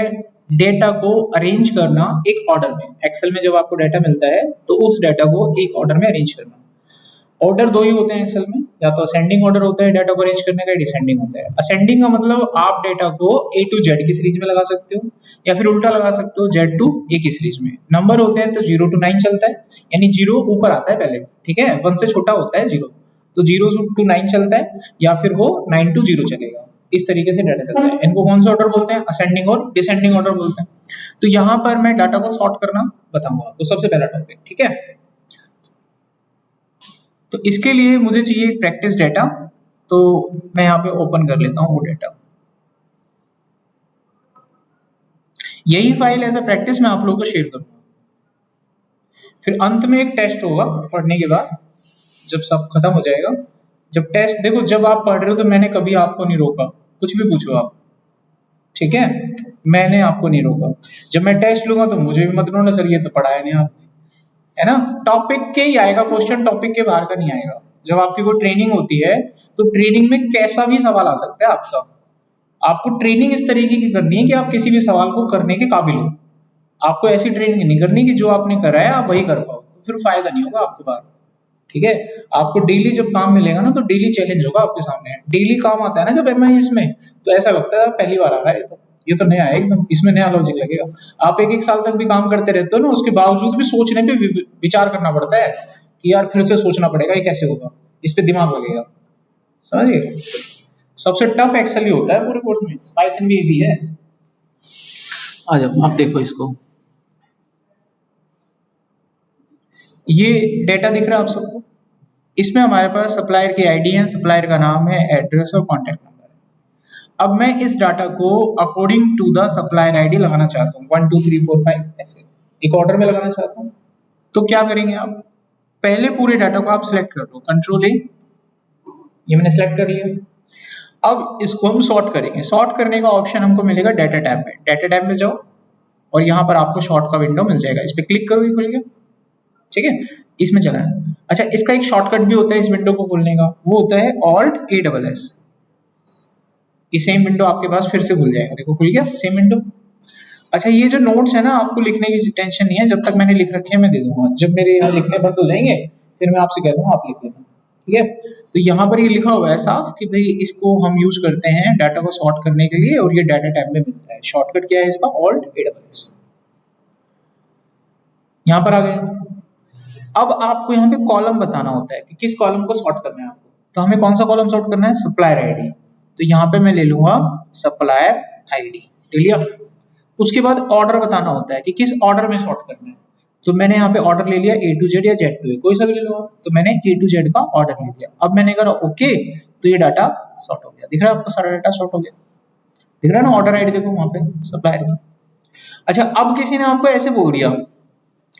डेटा को अरेंज करना एक ऑर्डर में। एक्सेल में जब आपको डेटा मिलता है तो उस डेटा को एक ऑर्डर में अरेंज करना। ऑर्डर दो ही होते हैं एक्सेल में, या तो असेंडिंग ऑर्डर होता है डेटा को अरेंज करने का, डिसेंडिंग होता है। असेंडिंग का मतलब आप डेटा को A to Z की सीरीज में लगा सकते हो, या फिर उल्टा लगा सकते हो, Z to A की सीरीज में। नंबर होते हैं तो 0 to 9 चलता है, यानी 0 ऊपर आता है पहले, ठीक है। 1 से छोटा होता है 0, तो 0 to 9 चलता है, या फिर वो 9 to 0 चलेगा। इस तरीके से डाटा चलता है। इनको कौन सा ऑर्डर बोलते हैं? असेंडिंग और डिसेंडिंग ऑर्डर बोलते हैं। तो यहाँ पर मैं डाटा को सॉर्ट करना बताऊंगा। तो सबसे पहला टॉपिक, ठीक है। तो इसके लिए मुझे चाहिए प्रैक्टिस डेटा, तो मैं यहाँ पे ओपन कर लेता हूँ वो डेटा। यही फाइल एज अ प्रैक्टिस मैं आप लोगों को शेयर करूंगा। फिर अंत में एक टेस्ट होगा पढ़ने के बाद, जब सब खत्म हो जाएगा। जब टेस्ट, देखो जब आप पढ़ रहे हो तो मैंने कभी आपको नहीं रोका, कुछ भी पूछो आप, ठीक है। मैंने आपको नहीं रोका। जब मैं टेस्ट लूंगा तो मुझे भी मत रोना, सर ये तो पढ़ाया नहीं आपने, है ना। टॉपिक के ही आएगा क्वेश्चन, टॉपिक के बाहर का नहीं आएगा। जब आपकी कोई ट्रेनिंग होती है तो ट्रेनिंग में कैसा भी सवाल आ सकता है आपका। आपको ट्रेनिंग इस तरीके की करनी है कि आप किसी भी सवाल को करने के काबिल हो। आपको ऐसी ट्रेनिंग नहीं करनी कि जो आपने करा है आप वही कर पाओ, तो फिर फायदा नहीं होगा आपके पास, ठीक है। आपको डेली जब काम मिलेगा ना तो डेली चैलेंज होगा आपके सामने। डेली काम आता है ना जब MIS में, तो ऐसा लगता है पहली बार आ रहा है, ये तो नया है एकदम, इसमें नया लॉजिक लगेगा। आप 1-1 साल तक भी काम करते रहते हो ना, उसके बावजूद भी सोचने पे विचार करना पड़ता है कि यार फिर से सोचना पड़ेगा, ये कैसे होगा, इस पे दिमाग लगेगा, समझिए। सबसे टफ एक्सेल ही होता है पूरे कोर्स में, पाइथन भी इजी है। आ जाओ, आप देखो इसको, ये डेटा दिख रहा है आप सबको। इसमें हमारे पास सप्लायर की आईडी है, सप्लायर का नाम है, एड्रेस और कॉन्टेक्ट नंबर है। अब मैं इस डाटा को according to the supplier ID लगाना चाहता हूँ, 1 2 3 4 5 ऐसे एक ऑर्डर में लगाना चाहता हूँ। तो क्या करेंगे आप, पहले पूरे डाटा को आप सिलेक्ट कर लो, Ctrl+A, ये मैंने सिलेक्ट कर लिया। अब इसको हम सॉर्ट करेंगे। सॉर्ट करने का ऑप्शन हमको मिलेगा डाटा टैब में। डाटा टैब में जाओ और यहाँ पर आपको शॉर्ट का विंडो मिल जाएगा, इस पर क्लिक करोगे, खुल गया, ठीक है। इसमें चला है। अच्छा, इसका एक शॉर्टकट भी होता है इस विंडो को खोलने का, वो होता है Alt+A। ये सेम विंडो आपके पास फिर से खुल जाएगा, देखो खुल गया सेम विंडो। अच्छा, ये जो नोट्स है ना, आपको लिखने की टेंशन नहीं है, जब तक मैंने लिख रखे हैं मैं दे दूंगा। जब मेरे यहाँ लिखने बंद हो जाएंगे फिर मैं आपसे कह दूंगा आप लिख लेना, ठीक है। तो यहाँ पर ये लिखा हुआ है साफ कि भाई इसको हम यूज करते हैं डाटा को सॉर्ट करने के लिए, और ये डाटा टैब में मिलता है। शॉर्टकट क्या है इसका? Alt+A। यहाँ पर आ गए। अब आपको यहाँ पे कॉलम बताना होता है कि किस कॉलम को सॉर्ट करना है आपको। तो हमें कौन सा कॉलम सॉर्ट करना है? Supplier ID. तो यहाँ पे मैं ले लूंगा सप्लायर आईडी, ले लिया। उसके बाद ऑर्डर बताना होता है कि किस ऑर्डर में सॉर्ट करना है। तो मैंने यहाँ पे ऑर्डर ले लिया A to Z या Z to A, कोई सा भी ले लो आप। तो मैंने A to Z का ऑर्डर ले लिया। अब मैंने करा ओके, तो ये डाटा सॉर्ट हो गया। दिख रहा है आपको सारा डाटा सॉर्ट हो गया, दिख रहा है ना। ऑर्डर आईडी देखो वहां पे सप्लायर की। अच्छा, अब किसी ने आपको ऐसे बोल दिया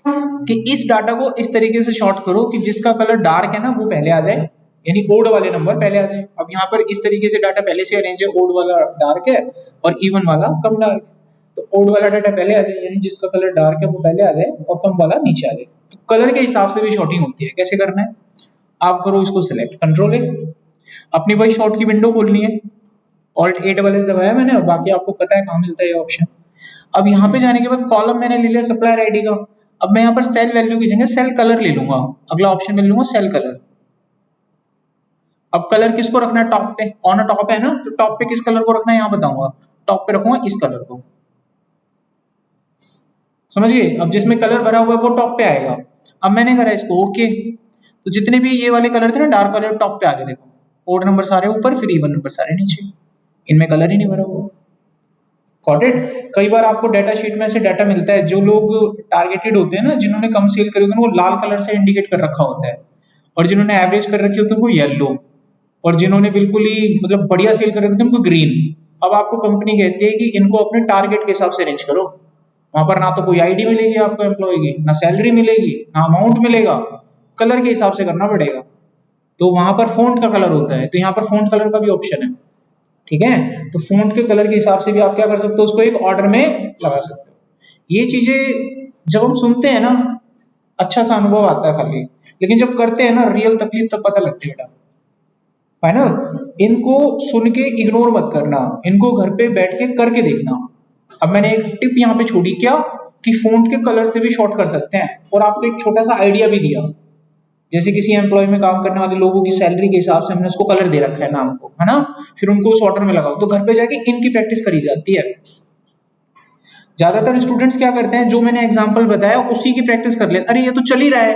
कि इस डाटा को इस तरीके से शॉर्ट करो कि जिसका कलर डार्क है ना वो पहले आ जाए, यानी ओड वाले नंबर पहले आ जाए। अब यहाँ पर इस तरीके से डाटा पहले से अरेंज है, ओड वाला डार्क है और इवन वाला कम डार्क है। तो ओड वाला डाटा पहले आ जाए, यानी जिसका कलर डार्क है वो पहले आ जाए और कम वाला नीचे आ जाए। तो कलर के हिसाब से भी शॉर्टिंग होती है। कैसे करना है, आप करो इसको सिलेक्ट, कंट्रोल A, अपनी वही शॉर्ट की विंडो खोलनी है। ऑल्ट A डबल एस दबाया मैंने और बाकी आपको पता है कहाँ मिलता है ये ऑप्शन। अब यहाँ पे जाने के बाद कॉलम मैंने ले लिया सप्लायर आईडी का। अब मैं यहाँ पर सेल वैल्यू की जगह सेल कलर ले लूंगा। अगला ऑप्शन में लूंगा सेल कलर। अब कलर किसको रखना है, टॉप पे, ऑन टॉप है ना, तो टॉप पे किस कलर को रखना है यहाँ बताऊंगा। टॉप पे रखूंगा इस कलर को, समझ गए। अब जिसमें कलर भरा हुआ है वो टॉप पे आएगा। अब मैंने करा इसको ओके, तो जितने भी ये वाले कलर थे ना डार्क वाले टॉप पे आ गए। देखो ओड नंबर सारे ऊपर, फिर इवन नंबर सारे नीचे, इनमें कलर ही नहीं भरा हुआ। Got it. कई बार आपको डाटा शीट में से डाटा मिलता है, जो लोग टारगेटेड होते हैं ना, जिन्होंने कम सेल करी होती है वो लाल कलर से इंडिकेट कर रखा होता है, और जिन्होंने एवरेज कर रखी होती है वो येलो, और जिन्होंने बिल्कुल ही मतलब बढ़िया सेल कर रखी है उनको ग्रीन। अब आपको कंपनी कहती है कि इनको अपने टारगेट के हिसाब से अरेंज करो। वहां पर ना तो कोई आईडी मिलेगी आपको एम्प्लॉय की, ना सैलरी मिलेगी, ना अमाउंट मिलेगा, कलर के हिसाब से करना पड़ेगा। तो वहां पर फॉन्ट का कलर होता है, तो यहाँ पर फॉन्ट कलर का भी ऑप्शन है, ठीक है। तो फॉन्ट के कलर के हिसाब से भी आप क्या कर सकते हो, उसको एक ऑर्डर में लगा सकते हो। ये चीजें जब हम सुनते हैं ना अच्छा सा अनुभव आता है खाली, लेकिन जब करते हैं ना रियल तकलीफ तब पता लगती है। फाइनल, इनको सुन के इग्नोर मत करना, इनको घर पे बैठ के करके देखना। अब मैंने एक टिप यहाँ पे छोड़ी क्या, कि फॉन्ट के कलर से भी शॉर्ट कर सकते हैं, और आपको एक छोटा सा आइडिया भी दिया। जैसे किसी एम्प्लॉय में काम करने वाले लोगों की सैलरी के हिसाब से हमने उसको कलर दे रखा है नाम को, है ना, फिर उनको उस ऑर्डर में लगाओ, तो घर पे जाके इनकी प्रैक्टिस करी जाती है। ज्यादातर स्टूडेंट्स क्या करते हैं, जो मैंने एग्जांपल बताया उसी की प्रैक्टिस कर लेते, अरे ये तो चल ही रहा है,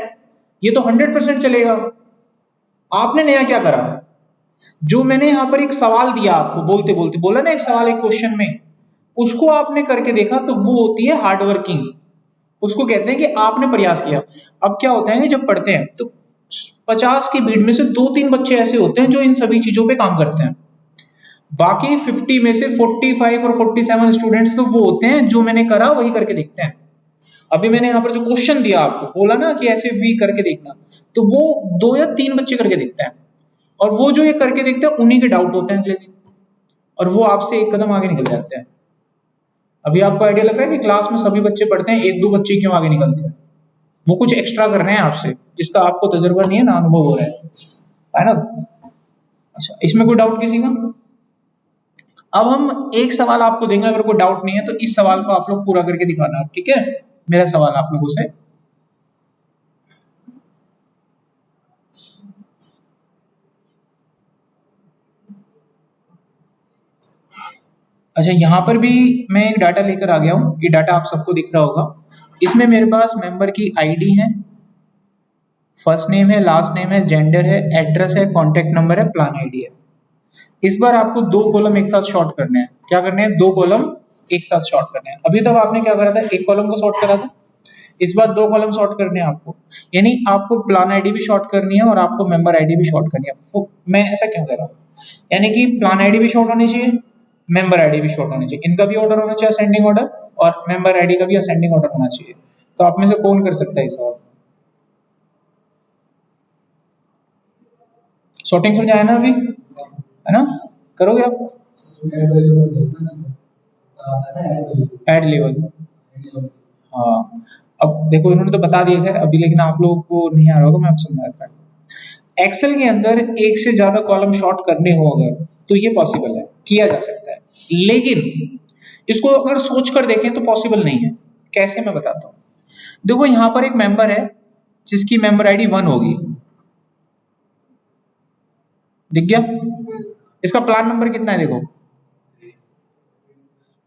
ये तो 100% चलेगा। आपने नया क्या करा, जो मैंने यहाँ पर एक सवाल दिया आपको, बोलते बोलते बोला ना एक सवाल एक क्वेश्चन में, उसको आपने करके देखा, तो वो होती है हार्डवर्किंग। उसको कहते हैं कि आपने प्रयास किया। अब क्या होता है कि जब पढ़ते हैं तो 50 की भीड़ में से 2-3 बच्चे ऐसे होते हैं जो इन सभी चीजों पे काम करते हैं। बाकी 50 में से 45 और 47 स्टूडेंट्स तो वो होते हैं जो मैंने करा वही करके देखते हैं। अभी मैंने यहाँ पर जो क्वेश्चन दिया आपको, बोला ना कि ऐसे भी करके देखना, तो वो 2 या 3 बच्चे करके देखते हैं, और वो जो ये करके देखते हैं उन्हीं के डाउट होते हैं अगले दिन, और वो आपसे एक कदम आगे निकल जाते हैं। अभी आपको आइडिया लग रहा है कि क्लास में सभी बच्चे पढ़ते हैं, 1-2 बच्चे क्यों आगे निकलते हैं, वो कुछ एक्स्ट्रा कर रहे हैं आपसे, जिसका आपको तजुर्बा नहीं है ना, अनुभव हो रहा है ना। अच्छा, इसमें कोई डाउट किसी का? अब हम एक सवाल आपको देंगे, अगर कोई डाउट नहीं है तो इस सवाल को आप लोग पूरा करके दिखाना, ठीक है। मेरा सवाल आप लोगों से, अच्छा यहाँ पर भी मैं एक डाटा लेकर आ गया हूँ, ये डाटा आप सबको दिख रहा होगा। इसमें मेरे पास मेंबर की आईडी है, फर्स्ट नेम है, लास्ट नेम है, जेंडर है, एड्रेस है, कॉन्टेक्ट नंबर है, प्लान आईडी है। इस बार आपको 2 कॉलम एक साथ शॉर्ट करने हैं। क्या करने हैं, 2 कॉलम एक साथ शॉर्ट करने हैं। अभी तक आपने क्या करा था, एक कॉलम को शॉर्ट करा था, इस बार 2 कॉलम शॉर्ट करने हैं आपको, यानी आपको प्लान आईडी भी शॉर्ट करनी है और आपको मेंबर आईडी भी शॉर्ट करनी है। तो मैं ऐसा क्यों कर रहा हूँ, यानी कि प्लान आईडी भी शॉर्ट होनी चाहिए, मेंबर आईडी भी शॉर्ट होनी चाहिए, इनका भी ऑर्डर होना चाहिए असेंडिंग ऑर्डर, और मेंबर आईडी का भी असेंडिंग ऑर्डर होना चाहिए। तो आप में से कौन कर सकता है इस सवाल, शॉर्टिंग समझाया ना अभी, है ना, करोगे आप? एड लेवल, हाँ। अब देखो इन्होंने तो बता दिया खैर अभी, लेकिन आप लोगों को नहीं आ रहा होगा, मैं आपको समझाता हूँ। एक्सेल के अंदर एक से ज्यादा कॉलम शॉर्ट करने हो अगर, तो ये पॉसिबल है, किया जा सकता है, लेकिन इसको अगर सोच कर देखें तो पॉसिबल नहीं है। कैसे, मैं बताता हूँ। देखो यहाँ पर एक मेंबर है जिसकी मेंबर आईडी 1 होगी, दिख गया? इसका प्लान नंबर कितना है देखो।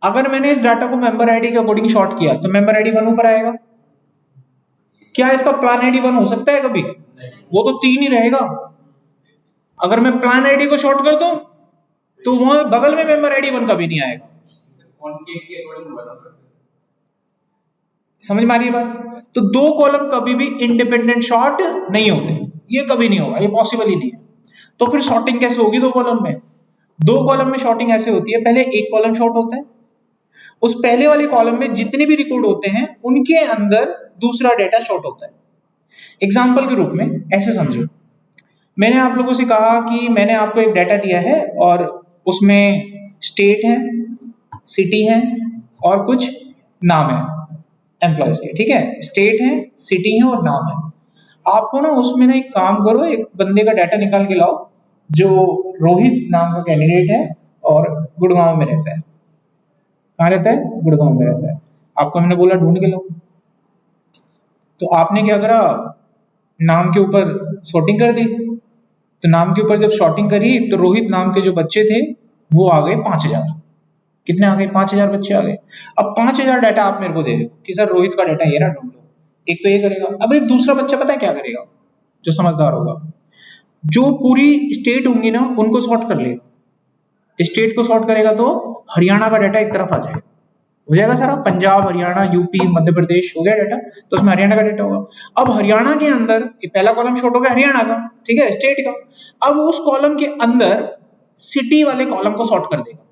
अगर मैंने इस डाटा को मेंबर आईडी के अकॉर्डिंग शॉर्ट किया तो मेंबर आईडी 1 ऊपर आएगा। क्या इसका प्लान आईडी 1 हो सकता है कभी? वो तो 3 ही रहेगा। अगर मैं प्लान आईडी को शॉर्ट कर दूं तो वहां बगल में मेंबर आईडी 1 कभी नहीं आएगा। क्वांटिटेटिव के अकॉर्डिंग बता सकते हैं। समझ में आ रही है बात? तो दो कॉलम कभी भी इंडिपेंडेंट सॉर्ट नहीं होते, ये कभी नहीं होगा, ये पॉसिबल ही नहीं है। तो फिर सॉर्टिंग कैसे होगी दो कॉलम में? दो कॉलम में सॉर्टिंग ऐसे होती है, पहले एक कॉलम शॉर्ट होता है, उस पहले वाले कॉलम में जितने भी रिकॉर्ड होते हैं उनके अंदर दूसरा डेटा शॉर्ट होता है। एग्जाम्पल के रूप में ऐसे समझो, मैंने आप लोगों से कहा कि मैंने आपको एक डाटा दिया है और उसमें स्टेट है, सिटी है और कुछ नाम है एम्प्लॉयज के, ठीक है? स्टेट है, सिटी है और नाम है। आपको ना उसमें ना एक काम करो, एक बंदे का डाटा निकाल के लाओ जो रोहित नाम का कैंडिडेट है और गुड़गांव में रहता है। कहाँ रहता है? गुड़गांव में रहता है। आपको मैंने बोला ढूंढ के लो, तो आपने क्या करा, नाम के ऊपर सॉर्टिंग कर दी। तो नाम के ऊपर जब सॉर्टिंग करी तो रोहित नाम के जो बच्चे थे वो आ गए 5000। कितने आ गए? 5000 बच्चे आ गए। अब 5000 डाटा आप मेरे को दे रहे हो कि सर रोहित का डाटा ये ना, ढूंढ लो। एक तो ये करेगा। अब एक दूसरा बच्चा पता है क्या करेगा, जो समझदार होगा, जो पूरी स्टेट होंगी ना उनको सॉर्ट कर लेगा। स्टेट को सॉर्ट करेगा तो हरियाणा का डाटा एक तरफ आ जाएगा, हो जाएगा सारा, पंजाब, हरियाणा, यूपी, मध्य प्रदेश हो गया डाटा, तो उसमें हरियाणा का डाटा होगा। अब हरियाणा के अंदर पहला कॉलम शॉर्ट हो गया हरियाणा का, ठीक है, स्टेट का। अब उस कॉलम के अंदर सिटी वाले कॉलम को सॉर्ट कर देगा।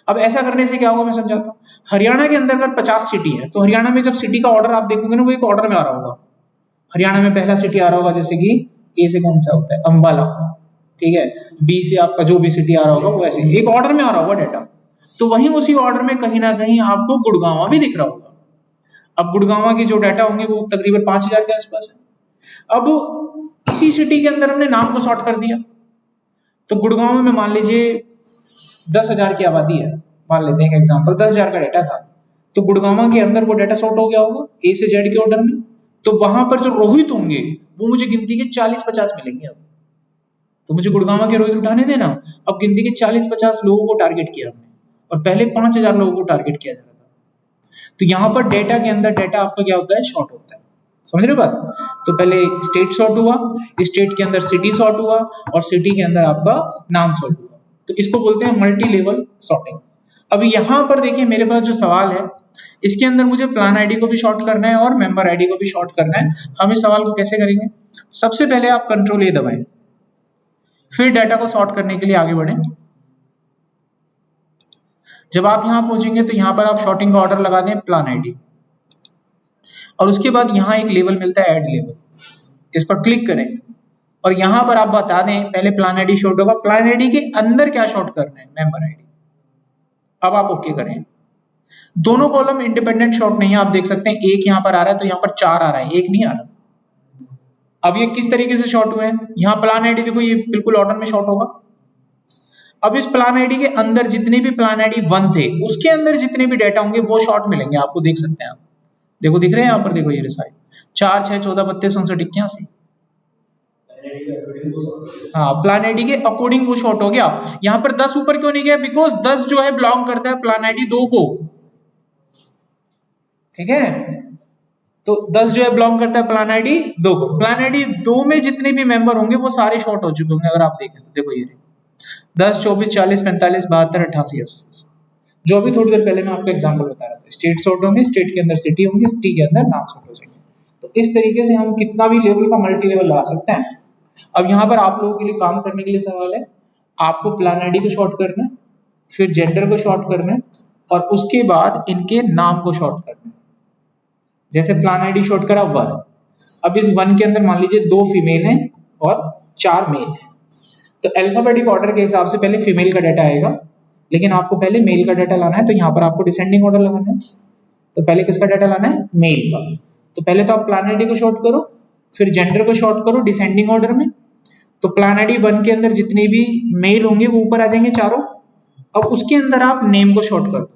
अब ऐसा करने से क्या होगा मैं समझाता हूँ। हरियाणा के अंदर अगर 50 सिटी है तो हरियाणा में जब सिटी का ऑर्डर आप देखोगे ना वो एक ऑर्डर में आ रहा होगा। हरियाणा में पहला सिटी आ रहा होगा, जैसे कि ए से कौन सा होता है, अंबाला, ठीक है, बी से आपका जो भी सिटी आ रहा होगा वो ऐसे एक ऑर्डर में आ रहा होगा डाटा। तो वहीं उसी ऑर्डर में कहीं ना कहीं आपको गुड़गांव भी दिख रहा होगा। अब गुड़गांव के जो डाटा होंगे वो तकरीबन 5000 के आसपास है। अब इसी सिटी के अंदर हमने नाम को सॉर्ट कर दिया, तो गुड़गांव में मान लीजिए 10,000 की आबादी है, मान लेते हैं एग्जांपल, 10,000 का डाटा था, तो गुड़गांव के अंदर वो डाटा सॉर्ट हो गया होगा ए से जेड के ऑर्डर में। तो वहां पर जो रोहित होंगे वो मुझे गिनती के 40-50 मिलेंगे। अब तो मुझे गुड़गांव के रोहित उठाने देना। अब गिनती के 40-50 लोगों को टारगेट किया हमने और पहले 5000 लोगों को टारगेट किया जा रहा था। तो यहाँ पर डेटा के अंदर डाटा आपका क्या होता है, शॉर्ट होता है। समझ रहे बात? तो पहले स्टेट शॉर्ट हुआ, स्टेट के अंदर सिटी शॉर्ट हुआ और सिटी के अंदर आपका नाम शॉर्ट हुआ। तो इसको बोलते हैं मल्टी लेवल सॉर्टिंग। अब यहाँ पर देखिए मेरे पास जो सवाल है इसके अंदर मुझे प्लान आईडी को भी शॉर्ट करना है और मेंबर आईडी को भी शॉर्ट करना है। हम इस सवाल को कैसे करेंगे? सबसे पहले आप कंट्रोल ए दबाएं, फिर डाटा को सॉर्ट करने के लिए आगे बढ़ें। जब आप यहां पहुंचेंगे तो यहां पर आप शॉर्टिंग का ऑर्डर लगा दें प्लान आईडी, और उसके बाद यहां एक लेवल मिलता है ऐड लेवल, इस पर क्लिक करें और यहां पर आप बता दें पहले प्लान आईडी शॉर्ट होगा, प्लान आईडी के अंदर क्या शॉर्ट करना है, मेंबर आईडी। अब आप ओके करें। दोनों कॉलम इंडिपेंडेंट शॉर्ट नहीं है, आप देख सकते हैं एक यहां पर आ रहा है तो यहां पर 4 आ रहा है, एक नहीं आ रहा। अब ये किस तरीके से शॉर्ट हुए हैं? यहां प्लान आईडी देखो ये बिल्कुल ऑर्डर में शॉर्ट होगा। अब इस प्लान आईडी के अंदर जितने भी प्लान आईडी 1 थे उसके अंदर जितने भी डाटा होंगे वो शॉर्ट मिलेंगे आपको, देख सकते हैं आप, देखो दिख रहे हैं यहाँ पर, देखो ये साइड 4, 6, 14, 32, 59, 81। हाँ, प्लान आईडी के अकॉर्डिंग वो शॉर्ट हो गया। यहाँ पर 10 ऊपर क्यों नहीं गया? बिकॉज 10 जो है बिलोंग करता है प्लान आईडी 2 को, ठीक है। तो 10 जो है बिलोंग करता है प्लान आईडी 2 को। प्लान आईडी 2 में जितने भी मेंबर होंगे वो सारे शॉर्ट हो चुके होंगे। अगर आप देखें तो देखो ये 10, 24, 40, 45, 72, 88, 80, जो अभी थोड़ी देर पहले मैं आपको एग्जांपल बता रहा था। स्टेट शॉर्ट होंगे, स्टेट के अंदर सिटी होंगी, सिटी के अंदर नाम शॉर्ट हो जाएंगे। तो इस तरीके से हम कितना भी लेवल का मल्टी लेवल लगा सकते हैं। अब यहाँ पर आप लोगों के लिए काम करने के लिए सवाल है, आपको प्लान आईडी को शॉर्ट करना है, फिर जेंडर को शॉर्ट करना है और उसके बाद इनके नाम को शॉर्ट करना है। जैसे प्लान आईडी शॉर्ट करा 1, अब इस 1 के अंदर मान लीजिए 2 फीमेल हैं और 4 मेल हैं, तो अल्फाबेटिक ऑर्डर के हिसाब से पहले फीमेल का डाटा आएगा, लेकिन आपको पहले मेल का डाटा लाना है, तो यहाँ पर आपको डिसेंडिंग ऑर्डर लगाना है। तो पहले किसका डाटा लाना है? मेल का। तो पहले तो आप प्लान आईडी को शॉर्ट करो, फिर जेंडर को शॉर्ट करो डिसेंडिंग ऑर्डर में। तो प्लान आईडी 1 के अंदर जितने भी मेल होंगे वो ऊपर आ जाएंगे चारों। अब उसके अंदर आप नेम को शॉर्ट कर दो,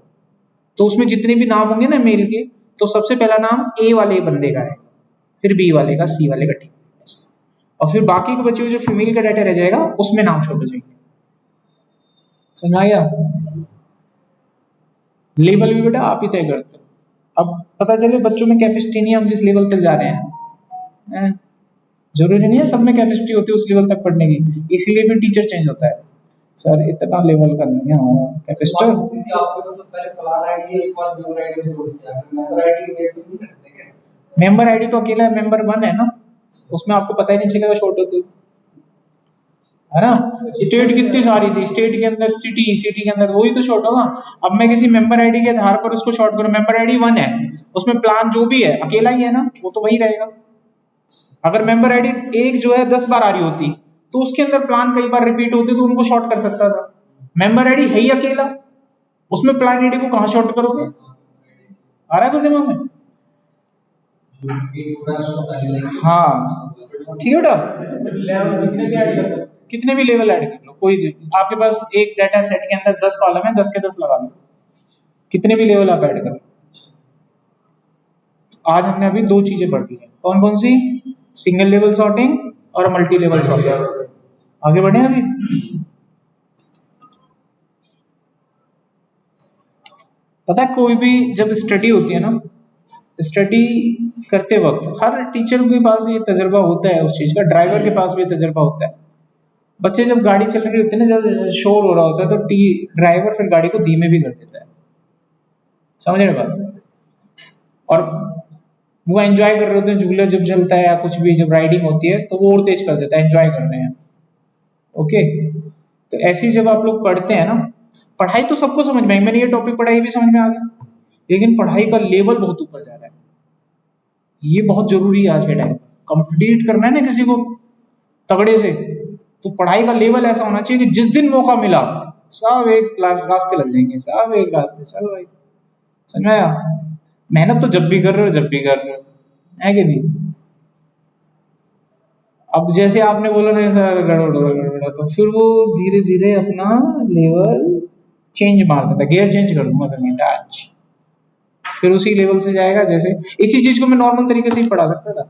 तो उसमें जितने भी नाम होंगे ना मेल के, तो सबसे पहला नाम ए वाले बंदे का है, फिर बी वाले का, सी वाले का, टी, और फिर बाकी के बचे हुए जो फीमेल का डाटा रह जाएगा उसमें नाम शॉर्ट हो जाएंगे। समझ आ गया? लेवल भी बेटा आप ही तय करते हो। अब पता चले बच्चों में कैपेसिटी नहीं है, हम जिस लेवल तक जा रहे हैं, जरूरी नहीं है सब में कैपेसिटी होती है उस लेवल तक पढ़ने की, इसीलिए फिर टीचर चेंज होता है। सर इतना लेवल का नहीं है हमारा कैपेसिटर। आपको तो पहले प्लान आईडी उसके बाद मेंबर आईडी से जोड़ दिया, अगर मेंबर आईडी के बेस पे नहीं कर सकते क्या? मेंबर आईडी तो अकेला मेंबर 1 है ना, उसमें आपको पता ही नहीं चलेगा शॉर्ट होते है ना। स्टेट कितनी सारी थी, स्टेट के अंदर सिटी, सिटी के अंदर वही तो शॉर्ट होगा। अब मैं किसी मेंबर आईडी के आधार पर उसको शॉर्ट करूं, मेंबर आईडी 1 है, उसमें प्लान जो भी है अकेला ही है ना, वो तो वही रहेगा। अगर मेंबर आईडी एक जो है 10 बार आ रही होती तो उसके अंदर प्लान कई बार रिपीट होते तो उनको शॉर्ट कर सकता था। मेंबर आईडी है ही अकेला, उसमें प्लान आईडी को कहां शॉर्ट करोगे? आ रहा है कुछ दिमाग में? हाँ ठीक है बेटा, कितने भी लेवल ऐड कर लो, कोई आपके पास एक डाटा सेट के अंदर 10 कॉलम है, 10 के 10 लगा लो, कितने भी लेवल आप ऐड कर लो। आज हमने अभी 2 चीजें पढ़ ली है, कौन कौन सी? सिंगल लेवल सॉर्टिंग और मल्टी लेवल सॉर्टिंग। आगे बढ़े अभी। पता है कोई भी जब स्टडी होती है ना, स्टडी करते वक्त हर टीचर के पास ये तजर्बा होता है उस चीज का, ड्राइवर के पास भी तजर्बा होता है। बच्चे जब गाड़ी चल रही होती है ना, जब शोर हो रहा होता है तो ड्राइवर फिर गाड़ी को धीमे भी कर देता है, समझ रहे बात? और वो एंजॉय कर रहे होते हैं, झूला जब चलता है या कुछ भी जब राइडिंग होती है तो वो और तेज कर देता है, एंजॉय कर रहे हैं। ओके, तो ऐसी जब आप लोग पढ़ते हैं ना, पढ़ाई तो सबको समझ में आई, मैंने ये टॉपिक पढ़ाई भी समझ में आ गया, लेकिन पढ़ाई का लेवल बहुत ऊपर जा रहा है। ये बहुत जरूरी है आज के टाइम, कंप्लीट करना है ना किसी को तगड़े से, तो पढ़ाई का लेवल ऐसा होना चाहिए कि जिस दिन मौका मिला सब एक रास्ते लग जाएंगे, सब एक रास्ते, चल भाई, समझ में आया? मेहनत तो जब भी कर रहे हो, जब भी कर रहे हो, है कि नहीं? अब जैसे आपने बोला नहीं सर गड़बड़, तो फिर वो धीरे धीरे अपना लेवल चेंज मार देता, गियर चेंज कर दूंगा फिर उसी लेवल से जाएगा। जैसे इसी चीज को मैं नॉर्मल तरीके से ही पढ़ा सकता था,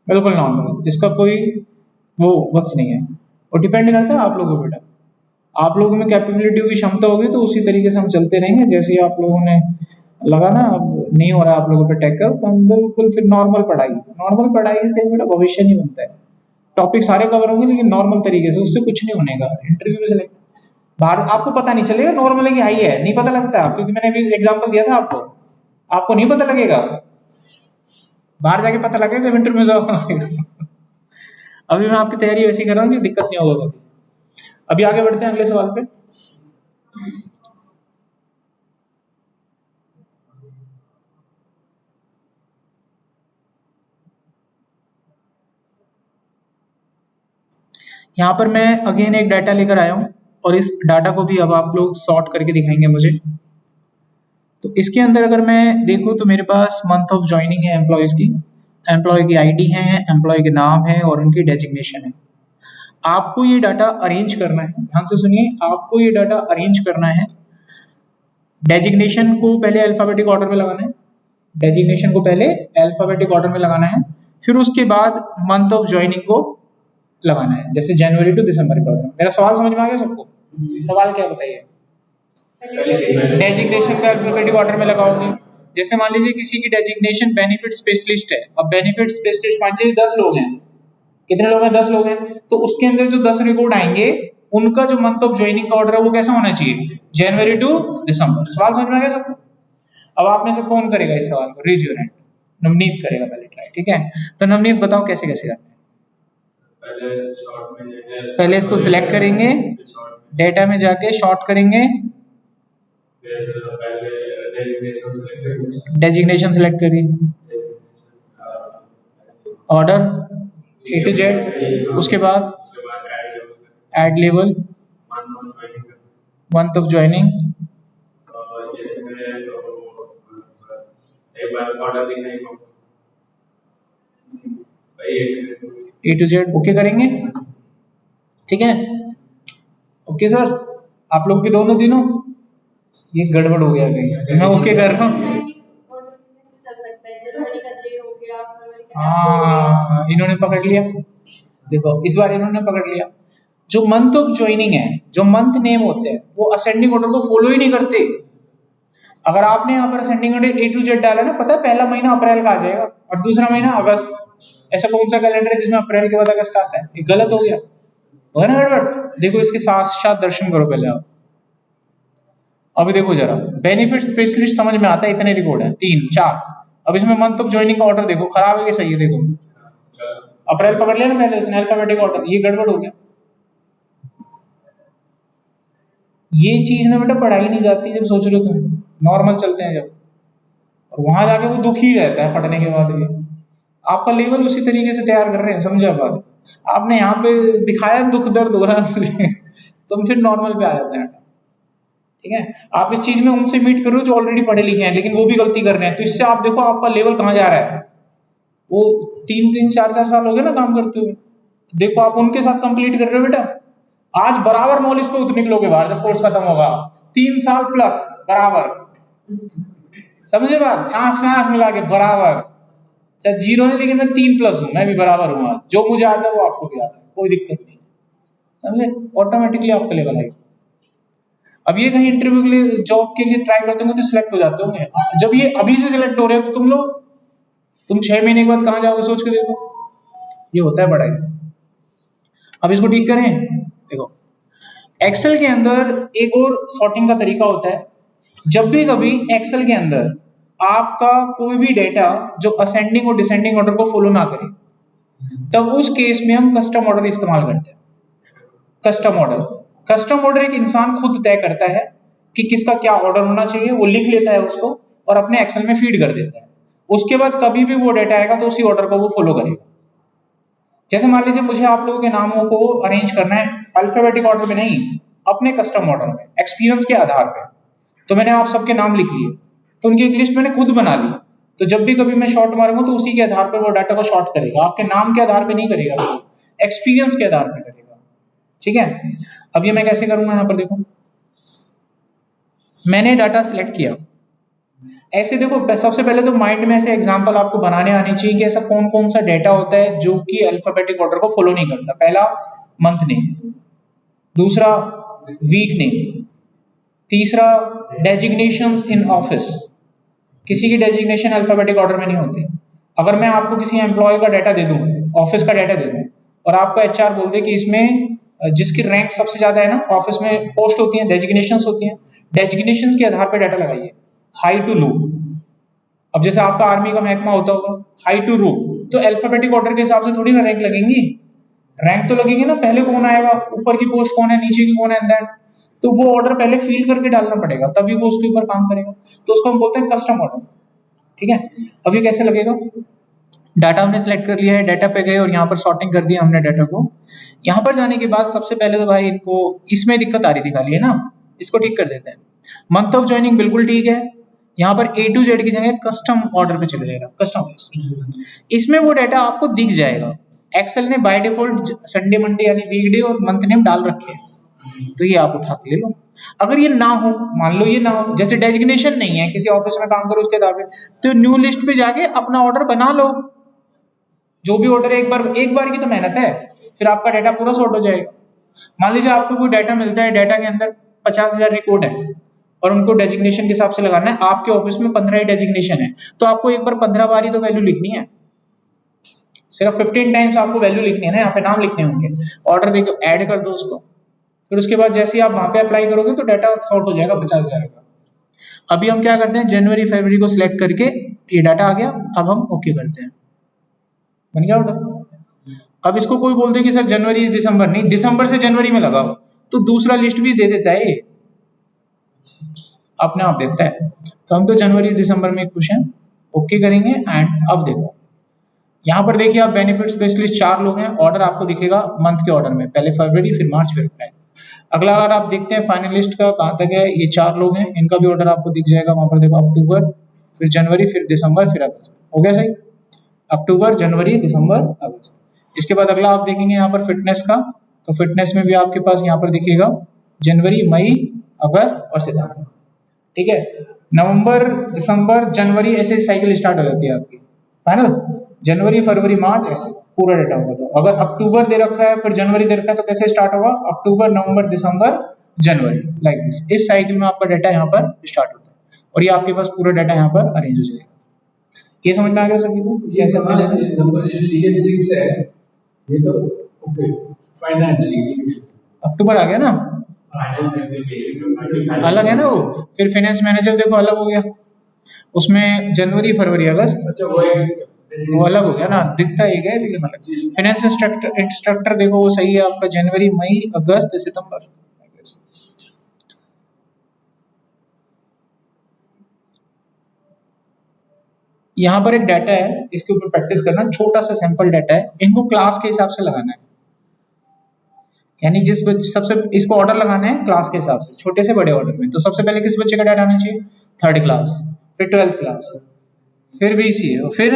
बिल्कुल नॉर्मल, जिसका कोई वो वक्स नहीं है, और डिपेंड करता है आप लोगों को। बेटा आप लोगों में कैपेबिलिटी की क्षमता होगी तो उसी तरीके से हम चलते रहेंगे। जैसे आप लोगों ने लगा ना अब नहीं हो रहा आप लोगों पे टैकल, तो हम बिल्कुल फिर नॉर्मल पढ़ाई से बेटा भविष्य नहीं बनता है। टॉपिक सारे कवर होंगे लेकिन नॉर्मल तरीके से, उससे कुछ नहीं होने का। इंटरव्यू में सिलेक्ट बाहर आपको पता नहीं चलेगा नॉर्मल है कि हाई है, नहीं पता लगता, क्योंकि मैंने अभी एग्जांपल दिया था आपको नहीं पता लगेगा, बाहर जाके पता लगेगा जब इंटरव्यू जाओ। अभी मैं आपकी तैयारी वैसी कर रहा हूँ कि दिक्कत नहीं होगा कभी। अभी आगे बढ़ते हैं अगले सवाल पे। यहाँ पर मैं अगेन एक डाटा लेकर आया हूँ और इस डाटा को भी अब आप लोग सॉर्ट करके दिखाएंगे मुझे। तो इसके अंदर अगर मैं देखूँ तो मेरे पास मंथ ऑफ ज्वाइनिंग है एम्प्लॉयज की, एम्प्लॉय की आईडी है, एम्प्लॉय के नाम है और उनकी डेजिग्नेशन है। आपको ये डाटा अरेंज करना है, ध्यान से सुनिए, आपको ये डाटा अरेंज करना है। डेजिग्नेशन को पहले अल्फाबेटिक ऑर्डर में लगाना है, डेजिग्नेशन को पहले अल्फाबेटिक ऑर्डर में लगाना है, फिर उसके बाद मंथ ऑफ ज्वाइनिंग को लगाना है, जैसे जनवरी टू दिसंबर के ऑर्डर में। मेरा सवाल समझ में आ गया सबको? सवाल क्या बताइए? डेजिग्नेशन का अल्फाबेटिक ऑर्डर में लगाओगे। जैसे मान लीजिए किसी की डेजिग्नेशन बेनिफिट स्पेशलिस्ट है, अब बेनिफिट स्पेशलिस्ट मान लीजिए 10 लोग हैं, कितने लोग हैं? 10 लोग हैं, तो उसके अंदर जो 10 रिकॉर्ड आएंगे उनका जो मंथ ऑफ ज्वाइनिंग का ऑर्डर है वो कैसा होना चाहिए? जनवरी टू दिसंबर। सवाल समझ में आ गया सबको? अब आप में से कौन करेगा इस सवाल को? Raise your hand. नवनीत करेगा पहले ट्राई, ठीक है? तो नवनीत बताओ कैसे कैसे करना है। पहले इसको सिलेक्ट करेंगे, डेटा में जाके शॉर्ट करेंगे, डेजिग्नेशन सिलेक्ट करिए, ऑर्डर ए टू जेड, उसके बाद add level, month of joining, A to Z, okay करेंगे, ठीक है? ओके सर, आप लोग के दोनों तीनों ये गड़बड़ हो गया कहीं, मैं ओके कर रहा हूँ। हाँ इन्होंने पकड़ लिया, देखो इस बार इन्होंने पकड़ लिया। जो मंथ ऑफ ज्वाइनिंग है, जो मंथ नेम होते हैं वो असेंडिंग ऑर्डर को फॉलो ही नहीं करते। अगर आपने यहाँ पर ascending order A to Z डाला ना, पता है पहला महीना अप्रैल का आ जाएगा और दूसरा महीना अगस्त। ऐसा कौन सा कैलेंडर है जिसमें अप्रैल के बाद अगस्त आता है? ये गलत हो गया। होगा ना गड़बड़। देखो इसके साथ साथ दर्शन करो पहले आप। अभी देखो जरा, बेनिफिट स्पेशलिस्ट समझ में आता है, इतने रिकॉर्ड है 3 4। अब इसमें मंथ ऑफ ज्वाइनिंग का ऑर्डर देखो खराब है कि सही है, देखो अप्रैल पकड़ लिया ना पहले उसने अल्फाबेटिक ऑर्डर, ये गड़बड़ हो गया। ये चीज ना बेटा पढ़ाई नहीं जाती जब सोच रहे हो तुम, नॉर्मल चलते हैं जब, और वहां जाके वो दुखी रहता है पढ़ने के बाद भी। आपका लेवल उसी तरीके से तैयार कर रहे हैं, समझा बात। आपने यहाँ पे दिखाया दुख दर्द हो रहा है मुझे तुम फिर नॉर्मल पे आ जाते हैं। ठीक है, आप इस चीज में उनसे मीट कर रहे हो जो ऑलरेडी पढ़े लिखे हैं लेकिन वो भी गलती कर रहे हैं, तो इससे आप देखो आपका लेवल कहाँ जा रहा है। वो 3 3 4 4 साल हो गए ना काम करते हुए, तो देखो आप उनके साथ कंप्लीट कर रहे हो बेटा। आज बराबर नॉलेज पे उतने निकलोगे बाहर जब कोर्स खत्म होगा, 3 साल प्लस बराबर, समझे बात, आंख से आंख मिला के बराबर। चाहे 0 है लेकिन मैं 3+ हूं, मैं भी बराबर हूं। आज जो मुझे आता है वो आपको भी आता है, कोई दिक्कत नहीं, समझे, ऑटोमेटिकली आपका लेवल आएगा। अब ये कहीं इंटरव्यू के लिए जॉब के लिए ट्राई करते होंगे तो सिलेक्ट हो जाते होंगे, जब ये अभी से सिलेक्ट हो रहे हो तो तुम लोग, तुम 6 महीने के बाद कहां जाओगे सोच के देखो। ये होता है पढ़ाई। अब इसको ठीक करें, देखो एक्सेल के अंदर एक और सॉर्टिंग का तरीका होता है। जब भी कभी एक्सेल के अंदर आपका कोई भी डेटा जो असेंडिंग और डिसेंडिंग ऑर्डर को फॉलो ना करे, तब उस केस में हम कस्टम ऑर्डर इस्तेमाल करते हैं। कस्टम ऑर्डर, कस्टम ऑर्डर एक इंसान खुद तय करता है कि किसका क्या ऑर्डर होना चाहिए, वो लिख लेता है उसको और अपने एक्सेल में फीड कर देता है। उसके बाद कभी भी वो डेटा आएगा तो उसी ऑर्डर को वो फॉलो करेगा। जैसे मान लीजिए मुझे आप लोगों के नामों को अरेंज करना है अल्फाबेटिक ऑर्डर में नहीं, अपने कस्टम ऑर्डर में एक्सपीरियंस के आधार पे, तो मैंने आप सबके नाम लिख लिए, तो उनकी एक लिस्ट मैंने खुद बना ली। तो जब भी कभी मैं शॉर्ट मारूंगा तो उसी के आधार पर वो डाटा को शॉर्ट करेगा, आपके नाम के आधार पे नहीं करेगा, एक्सपीरियंस के आधार पे करेगा। ठीक है, अब ये मैं कैसे करूंगा, यहाँ पर देखो मैंने डाटा सिलेक्ट किया। ऐसे देखो सबसे पहले तो माइंड में ऐसे एग्जांपल आपको बनाने आने चाहिए कि ऐसा कौन कौन सा डेटा होता है जो कि अल्फाबेटिक ऑर्डर को फॉलो नहीं करता। पहला मंथ नेम, दूसरा वीक नेम, तीसरा डेजिग्नेशंस इन ऑफिस, किसी की डेजिग्नेशन अल्फाबेटिक ऑर्डर में नहीं होती। अगर मैं आपको किसी एम्प्लॉय का डाटा दे दूं, ऑफिस का डाटा दे दूं, और आपका एचआर बोल दे कि इसमें जिसकी रैंक सबसे ज्यादा है ना, ऑफिस में पोस्ट होती है, डेजिग्नेशंस होती हैं, डेजिग्नेशंस के आधार पर डाटा लगाइए, हाई टू लो। अब जैसे आपका आर्मी का महकमा होता होगा हाई टू लो, तो अल्फाबेटिक ऑर्डर के हिसाब से थोड़ी ना रैंक लगेंगी, रैंक तो लगेगी ना, पहले कौन आएगा, ऊपर की पोस्ट कौन है, नीचे की कौन है, दैट। तो वो ऑर्डर पहले फिल करके डालना पड़ेगा, तभी वो उसके ऊपर काम करेगा। तो उसको हम बोलते हैं कस्टम ऑर्डर। ठीक है, अब ये कैसे लगेगा, डाटा हमने सिलेक्ट कर लिया है, डाटा पे गए और यहाँ पर सॉर्टिंग कर दिया हमने डाटा को। यहाँ पर जाने के बाद सबसे पहले तो भाई इनको इसमें दिक्कत आ रही थी खाली, है ना, इसको ठीक कर देते हैं। मंथ ऑफ ज्वाइनिंग बिल्कुल ठीक है, यहाँ पर A to Z की जगह कस्टम ऑर्डर पे चले जाएगा, कस्टम लिस्ट। इसमें वो डाटा आपको दिख जाएगा। एक्सेल ने बाय डिफॉल्ट संडे मंडे यानी वीकडे और मंथ नेम डाल रखे हैं, तो ये आप उठा के ले लो। अगर ये ना हो, मान लो ये ना हो, जैसे डेजिग्नेशन नहीं है, किसी ऑफिस में काम करो उसके आधार पे, तो न्यू लिस्ट पे जाके अपना ऑर्डर बना लो। जो भी ऑर्डर एक बार की तो मेहनत है, फिर आपका डाटा पूरा सॉर्ट हो जाएगा। मान लीजिए आपको कोई डाटा मिलता है, डाटा के अंदर 50,000 रिकॉर्ड है और उनको डेजिग्नेशन के हिसाब से लगाना है, आपके ऑफिस में 15 ही डेजिग्नेशन है, तो आपको एक बार 15 बार ही तो वैल्यू लिखनी है, सिर्फ 15 टाइम्स आपको वैल्यू लिखनी है ना, यहाँ पे नाम लिखने होंगे। ऑर्डर देखो ऐड कर दो उसको, फिर उसके बाद जैसे ही आप वहां पे अप्लाई करोगे तो डाटा सॉर्ट हो जाएगा 50,000 का। अभी हम क्या करते हैं, जनवरी फरवरी को सिलेक्ट करके ये डाटा आ गया, अब हम ओके करते हैं, बन गया ऑर्डर। अब इसको कोई बोल दे कि सर जनवरी दिसंबर, नहीं, दिसंबर से जनवरी में लगाओ, तो दूसरा लिस्ट भी दे देता है, अपने आप देता है। तो हम तो जनवरी दिसंबर में खुश हैं, ओके करेंगे। एंड अब देखो यहाँ पर देखिए आप बेनिफिट स्पेशलिस्ट 4 लोग हैं, ऑर्डर आपको दिखेगा मंथ के ऑर्डर में, पहले फरवरी फिर मार्च फिर अप्रैल। अगला अगर आप देखते हैं फाइनलिस्ट का कहां तक है, ये 4 लोग हैं, इनका भी ऑर्डर आपको दिख जाएगा वहां पर, देखो अक्टूबर फिर जनवरी फिर दिसंबर फिर अगस्त, हो गया सही, अक्टूबर जनवरी दिसंबर अगस्त। इसके बाद अगला आप देखेंगे यहाँ पर फिटनेस का, तो फिटनेस में भी आपके पास यहाँ पर दिखेगा जनवरी मई अगस्त और सितंबर। ठीक है, नवंबर दिसंबर जनवरी ऐसे साइकिल स्टार्ट हो जाती है आपकी, फाइनल जनवरी फरवरी मार्च ऐसे पूरा डेटा होगा। तो अगर अक्टूबर दे रखा है फिर जनवरी दे रखा है तो कैसे स्टार्ट होगा, अक्टूबर नवंबर दिसंबर जनवरी, लाइक दिस। इस साइकिल में आपका डेटा यहाँ पर स्टार्ट होता है और ये आपके पास पूरा डेटा यहाँ पर अरेंज हो जाएगा। ये समझ में आ गया सभी को, ये नंबर जो सीरियल 6 है ये तो ओके, अक्टूबर आ गया ना, अलग है ना वो। फिर फाइनेंस मैनेजर देखो अलग हो गया, उसमें जनवरी फरवरी अगस्त वो अलग हो गया ना, दिखता ही है लेकिन अलग। फाइनेंस इंस्ट्रक्टर देखो वो सही है आपका, जनवरी मई अगस्त सितंबर। यहाँ पर एक डाटा है, इसके ऊपर प्रैक्टिस करना, छोटा सा सैंपल डाटा है, इनको क्लास के हिसाब से लगाना है। यानी जिस बच्चे सबसे, इसको ऑर्डर लगाना है क्लास के हिसाब से, छोटे से बड़े ऑर्डर में। तो सबसे पहले किस बच्चे का डाटा आना चाहिए, 3rd क्लास, फिर 12th क्लास, फिर बीसीए, और फिर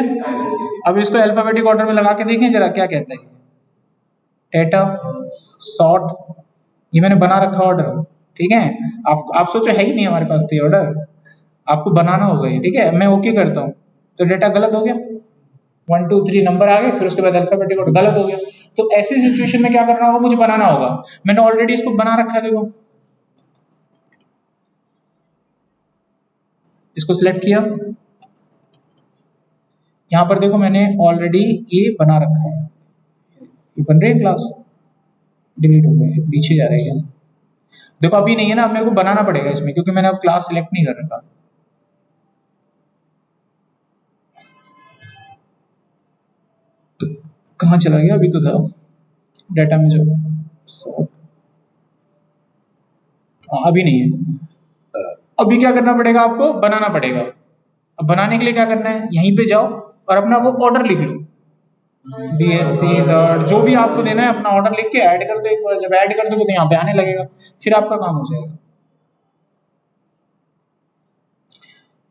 अब इसको अल्फाबेटिक ऑर्डर में लगा के देखें जरा क्या कहता है। डेटा सॉर्ट, ये मैंने बना रखा ऑर्डर, ठीक है। आप सोचो है ही नहीं हमारे पास तो ये ऑर्डर, आपको बनाना होगा ये, ठीक है। मैं ओके करता हूँ तो डेटा गलत हो गया, 1 2 3 नंबर आ गए, फिर उसके बाद अल्फाबेटिक ऑर्डर गलत हो गया। तो ऐसी सिचुएशन में क्या करना होगा, मुझे बनाना होगा। मैंने ऑलरेडी इसको बना रखा है, देखो इसको सिलेक्ट किया, यहां पर देखो मैंने ऑलरेडी ये बना रखा है, ये बन रही है क्लास, डिलीट हो गया, पीछे जा रही है। देखो अभी नहीं है ना, अब मेरे को बनाना पड़ेगा इसमें, क्योंकि मैंने अब क्लास सिलेक्ट नहीं कर रखा। कहाँ चला गया, अभी तो था डाटा में जो सॉर्ट, अभी नहीं है। अभी क्या करना पड़ेगा, आपको बनाना पड़ेगा। अब बनाने के लिए क्या करना है, यहीं पे जाओ और अपना वो ऑर्डर लिख लो, बीएससी जो भी आपको देना है, अपना ऑर्डर लिख के ऐड कर दो। एक बार जब ऐड कर दोगे तो यहाँ पे आने लगेगा, फिर आपका काम हो जाएगा।